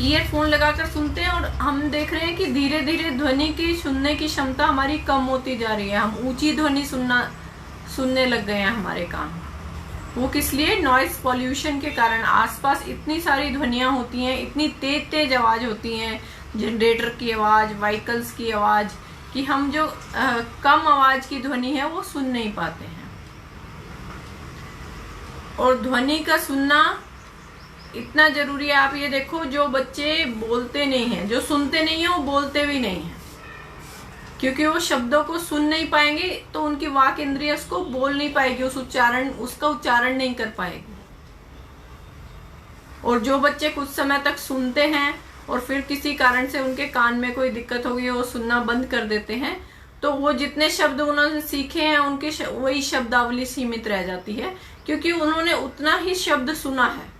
ईयरफोन लगाकर सुनते हैं, और हम देख रहे हैं कि धीरे धीरे ध्वनि की सुनने की क्षमता हमारी कम होती जा रही है। हम ऊंची ध्वनि सुनने लग गए हैं हमारे कान। वो किस लिए? नॉइस पॉल्यूशन के कारण। आसपास इतनी सारी ध्वनियां होती हैं, इतनी तेज तेज आवाज होती हैं, जनरेटर की आवाज, व्हीकल्स की आवाज, कि हम जो कम आवाज की ध्वनि है वो सुन नहीं पाते हैं। और ध्वनि का सुनना इतना जरूरी है। आप ये देखो, जो बच्चे बोलते नहीं हैं, जो सुनते नहीं है, वो बोलते भी नहीं है, क्योंकि वो शब्दों को सुन नहीं पाएंगे तो उनकी वाक इंद्रिय उसको बोल नहीं पाएगी, उसका उच्चारण नहीं कर पाएगी। और जो बच्चे कुछ समय तक सुनते हैं और फिर किसी कारण से उनके कान में कोई दिक्कत हो गई, वो सुनना बंद कर देते हैं, तो वो जितने शब्द उन्होंने सीखे हैं उनके वही शब्दावली सीमित रह जाती है, क्योंकि उन्होंने उतना ही शब्द सुना है।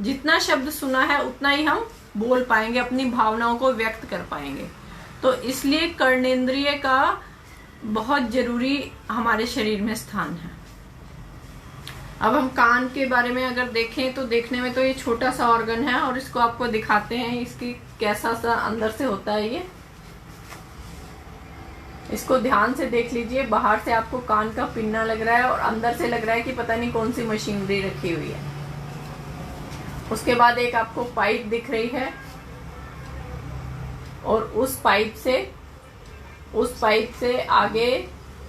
जितना शब्द सुना है उतना ही हम बोल पाएंगे, अपनी भावनाओं को व्यक्त कर पाएंगे। तो इसलिए कर्णेंद्रिय का बहुत जरूरी हमारे शरीर में स्थान है। अब हम कान के बारे में अगर देखें तो देखने में तो ये छोटा सा ऑर्गन है, और इसको आपको दिखाते हैं इसकी कैसा सा अंदर से होता है। ये इसको ध्यान से देख लीजिए, बाहर से आपको कान का पिन्ना लग रहा है और अंदर से लग रहा है कि पता नहीं कौन सी मशीनरी रखी हुई है। उसके बाद एक आपको पाइप दिख रही है और उस पाइप से आगे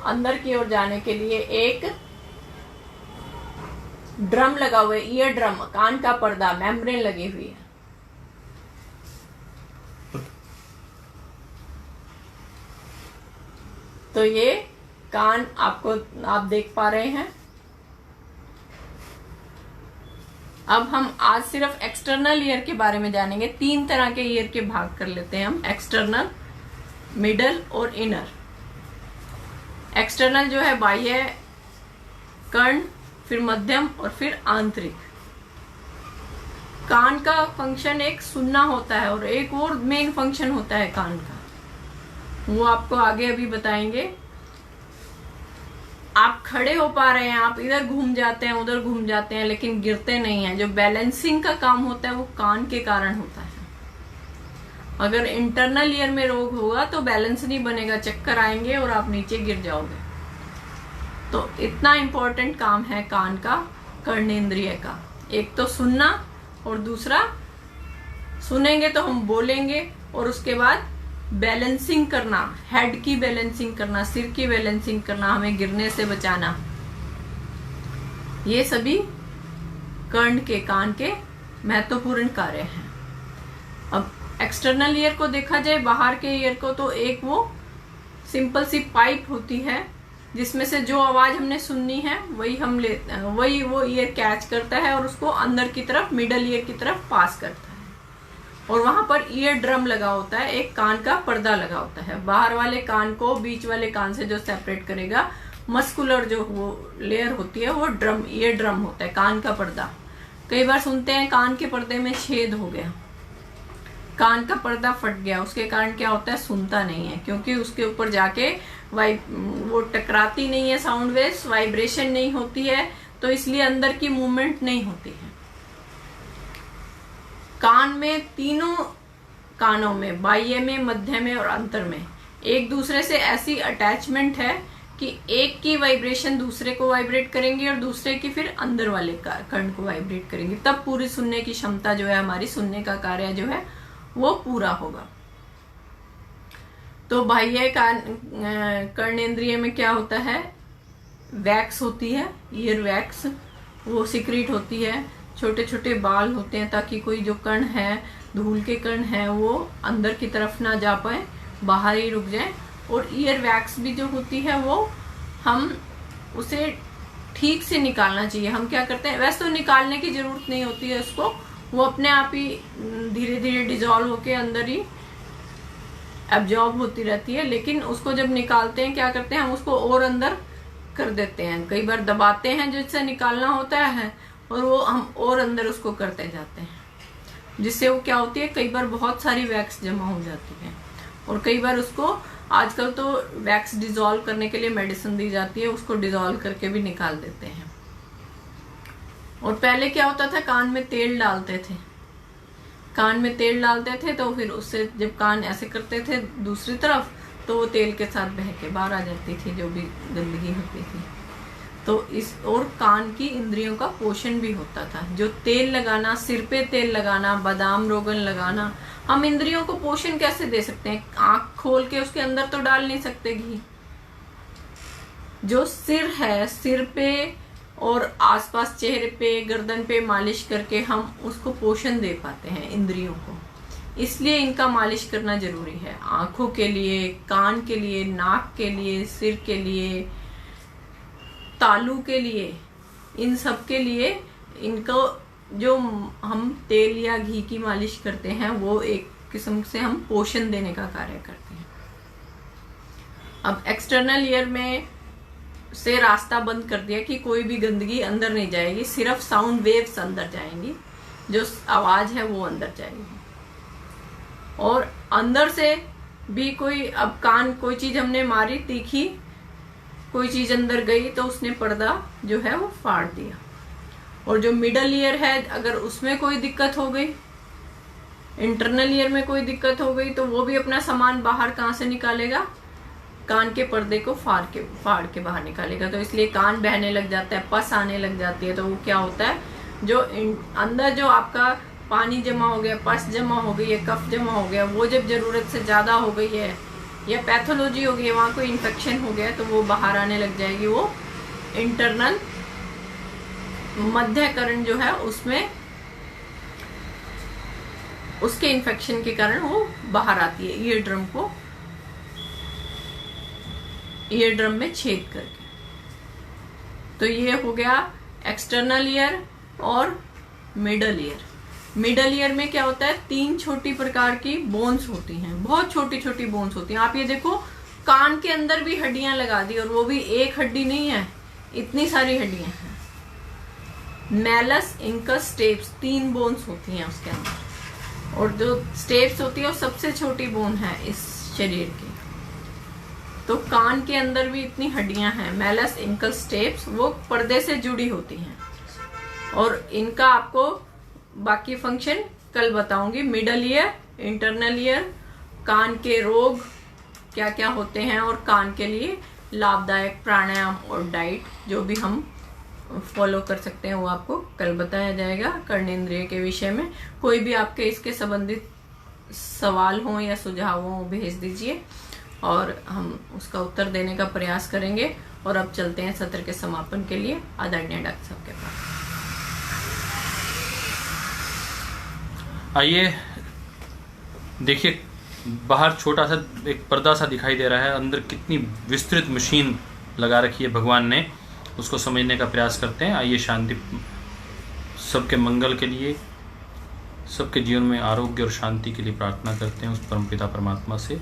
अंदर की ओर जाने के लिए एक ड्रम लगा हुआ है, ईयर ड्रम, कान का पर्दा, मेम्ब्रेन लगी हुई है। तो ये कान आप देख पा रहे हैं। अब हम आज सिर्फ एक्सटर्नल ईयर के बारे में जानेंगे। 3 तरह के ईयर के भाग कर लेते हैं हम, एक्सटर्नल, मिडल और इनर। एक्सटर्नल जो है बाह्य कर्ण, फिर मध्यम और फिर आंतरिक। कान का फंक्शन एक सुनना होता है और एक और मेन फंक्शन होता है कान का, वो आपको आगे अभी बताएंगे। आप खड़े हो पा रहे हैं, आप इधर घूम जाते हैं उधर घूम जाते हैं लेकिन गिरते नहीं हैं। जो बैलेंसिंग का काम होता है वो कान के कारण होता है। अगर इंटरनल ईयर में रोग होगा तो बैलेंस नहीं बनेगा, चक्कर आएंगे और आप नीचे गिर जाओगे। तो इतना इम्पोर्टेंट काम है कान का, कर्णेंद्रिय का। एक तो सुनना और दूसरा सुनेंगे तो हम बोलेंगे और उसके बाद बैलेंसिंग करना, हेड की बैलेंसिंग करना, सिर की बैलेंसिंग करना, हमें गिरने से बचाना। ये सभी कर्ण के, कान के महत्वपूर्ण कार्य हैं। अब एक्सटर्नल ईयर को देखा जाए, बाहर के ईयर को, तो एक वो सिंपल सी पाइप होती है जिसमें से जो आवाज हमने सुननी है वही वो ईयर कैच करता है और उसको अंदर की तरफ, मिडल ईयर की तरफ पास करता है। और वहां पर ईयर ड्रम लगा होता है, एक कान का पर्दा लगा होता है। बाहर वाले कान को बीच वाले कान से जो सेपरेट करेगा, मस्कुलर जो वो लेयर होती है, वो ईयर ड्रम होता है, कान का पर्दा। कई बार सुनते हैं कान के पर्दे में छेद हो गया, कान का पर्दा फट गया, उसके कारण क्या होता है, सुनता नहीं है, क्योंकि उसके ऊपर जाके वो टकराती नहीं है, साउंड वेव्स, वाइब्रेशन नहीं होती है, तो इसलिए अंदर की मूवमेंट नहीं होती है। कान में, तीनों कानों में, बाह्य में, मध्य में और अंतर में एक दूसरे से ऐसी अटैचमेंट है कि एक की वाइब्रेशन दूसरे को वाइब्रेट करेंगे और दूसरे की फिर अंदर वाले कर्ण को वाइब्रेट करेंगे, तब पूरी सुनने की क्षमता जो है, हमारी सुनने का कार्य जो है वो पूरा होगा। तो बाह्य कर्णेंद्रिय में क्या होता है, वैक्स होती है, ईयर वैक्स, वो सिक्रीट होती है। छोटे छोटे बाल होते हैं ताकि कोई जो कण है, धूल के कण है, वो अंदर की तरफ ना जा पाए, बाहर ही रुक जाए। और ईयर वैक्स भी जो होती है वो हम उसे ठीक से निकालना चाहिए। हम क्या करते हैं, वैसे तो निकालने की जरूरत नहीं होती है उसको, वो अपने आप ही धीरे धीरे डिजॉल्व होके अंदर ही एब्जॉर्ब होती रहती है। लेकिन उसको जब निकालते हैं क्या करते हैं, हम उसको और अंदर कर देते हैं। कई बार दबाते हैं जिससे निकालना होता है और वो हम और अंदर उसको करते जाते हैं, जिससे वो क्या होती है, कई बार बहुत सारी वैक्स जमा हो जाती है। और कई बार उसको, आजकल तो वैक्स डिजॉल्व करने के लिए मेडिसिन दी जाती है, उसको डिजॉल्व करके भी निकाल देते हैं। और पहले क्या होता था, कान में तेल डालते थे, कान में तेल डालते थे तो फिर उससे जब कान ऐसे करते थे दूसरी तरफ, तो वो तेल के साथ बह के बाहर आ जाती थी जो भी गंदगी होती थी। तो इस और कान की इंद्रियों का पोषण भी होता था। जो तेल लगाना, सिर पे तेल लगाना, बादाम रोगन लगाना, हम इंद्रियों को पोषण कैसे दे सकते हैं, आंख खोल के उसके अंदर तो डाल नहीं सकते घी। जो सिर है, सिर पे और आसपास चेहरे पे, गर्दन पे मालिश करके हम उसको पोषण दे पाते हैं इंद्रियों को, इसलिए इनका मालिश करना जरूरी है। आंखों के लिए, कान के लिए, नाक के लिए, सिर के लिए, तालू के लिए, इन सब के लिए इनको जो हम तेल या घी की मालिश करते हैं वो एक किस्म से हम पोषण देने का कार्य करते हैं। अब एक्सटर्नल ईयर में से रास्ता बंद कर दिया कि कोई भी गंदगी अंदर नहीं जाएगी, सिर्फ साउंड वेव्स अंदर जाएंगी, जो आवाज है वो अंदर जाएगी। और अंदर से भी कोई, अब कान, कोई चीज हमने मारी तीखी, कोई चीज अंदर गई तो उसने पर्दा जो है वो फाड़ दिया। और जो मिडल ईयर है, अगर उसमें कोई दिक्कत हो गई, इंटरनल ईयर में कोई दिक्कत हो गई, तो वो भी अपना सामान बाहर कहाँ से निकालेगा, कान के पर्दे को फाड़ के बाहर निकालेगा। तो इसलिए कान बहने लग जाता है, पस आने लग जाती है। तो वो क्या होता है, जो अंदर जो आपका पानी जमा हो गया, पस जमा हो गई है, कफ जमा हो गया, वो जब ज़रूरत से ज़्यादा हो गई है या पैथोलॉजी हो गई है, वहाँ कोई इन्फेक्शन हो गया है, तो वो बाहर आने लग जाएगी। वो इंटरनल मध्यकरण जो है उसमें उसके इन्फेक्शन के कारण वो बाहर आती है ईयर ड्रम में छेद करके। तो ये हो गया एक्सटर्नल ईयर और मिडल ईयर। मिडल ईयर में क्या होता है, 3 छोटी प्रकार की बोन्स होती हैं, बहुत छोटी छोटी बोन्स होती हैं। आप ये देखो, कान के अंदर भी हड्डियां लगा दी, और वो भी एक हड्डी नहीं है, इतनी सारी हड्डियां हैं। मैलस, इंकस, स्टेप्स, 3 बोन्स होती हैं उसके अंदर, और जो स्टेप्स होती है वो सबसे छोटी बोन है इस शरीर की। तो कान के अंदर भी इतनी हड्डियां हैं, मैलस, इंकस, स्टेप्स, वो पर्दे से जुड़ी होती हैं, और इनका आपको बाकी फंक्शन कल बताऊंगी। मिडल ईयर, इंटरनल ईयर, कान के रोग क्या क्या होते हैं, और कान के लिए लाभदायक प्राणायाम और डाइट जो भी हम फॉलो कर सकते हैं वो आपको कल बताया जाएगा कर्णेंद्रिय के विषय में। कोई भी आपके इसके संबंधित सवाल हो या सुझाव हो भेज दीजिए, और हम उसका उत्तर देने का प्रयास करेंगे। और अब चलते हैं सत्र के समापन के लिए आदरणीय डॉक्टर साहब के पास। आइए देखिए, बाहर छोटा सा एक पर्दा सा दिखाई दे रहा है, अंदर कितनी विस्तृत मशीन लगा रखी है भगवान ने, उसको समझने का प्रयास करते हैं। आइए शांति, सबके मंगल के लिए, सबके जीवन में आरोग्य और शांति के लिए प्रार्थना करते हैं उस परमपिता परमात्मा से।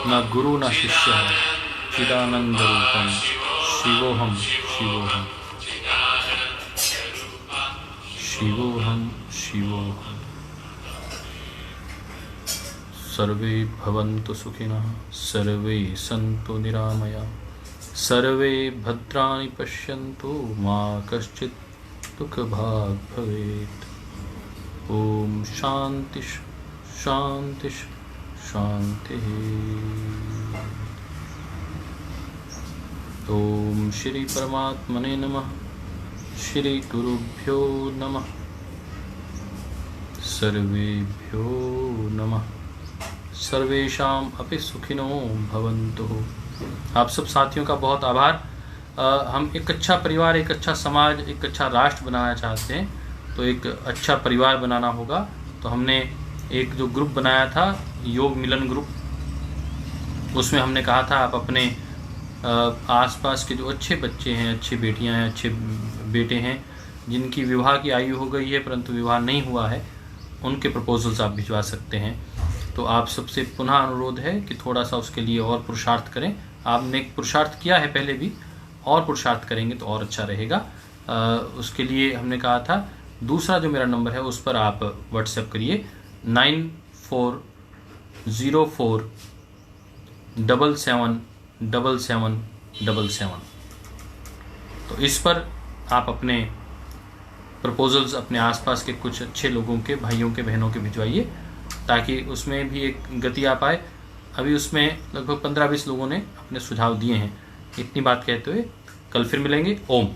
न गुरु न शिष्य चिदानंद रूपम शिवोहम शिवोहम शिवोहम शिवोहम। सर्वे भवन्तु सुखिनः, सर्वे सन्तु निरामया, सर्वे भद्राणि पश्यन्तु, मा कश्चित् दुःखभाग् भवेत्। ओम शांति शांति शांति। ओम श्री परमात्मने नमः। श्री गुरुभ्यो नमः। सर्वेभ्यो नमः। सर्वेषाम् अपि सुखिनो भवन्तु। आप सब साथियों का बहुत आभार। हम एक अच्छा परिवार, एक अच्छा समाज, एक अच्छा राष्ट्र बनाना चाहते हैं, तो एक अच्छा परिवार बनाना होगा। तो हमने एक जो ग्रुप बनाया था, योग मिलन ग्रुप, उसमें हमने कहा था आप अपने आसपास के जो अच्छे बच्चे हैं, अच्छी बेटियां हैं, अच्छे बेटे हैं, जिनकी विवाह की आयु हो गई है परंतु विवाह नहीं हुआ है, उनके प्रपोजल्स आप भिजवा सकते हैं। तो आप सबसे पुनः अनुरोध है कि थोड़ा सा उसके लिए और पुरुषार्थ करें। आपने एक पुरुषार्थ किया है पहले भी, और पुरुषार्थ करेंगे तो और अच्छा रहेगा। उसके लिए हमने कहा था दूसरा जो मेरा नंबर है उस पर आप व्हाट्सएप करिए 9404777777। तो इस पर आप अपने प्रपोजल्स अपने आसपास के कुछ अच्छे लोगों के, भाइयों के, बहनों के भिजवाइए, ताकि उसमें भी एक गति आ पाए। अभी उसमें लगभग 15-20 लोगों ने अपने सुझाव दिए हैं। इतनी बात कहते हुए कल फिर मिलेंगे। ओम।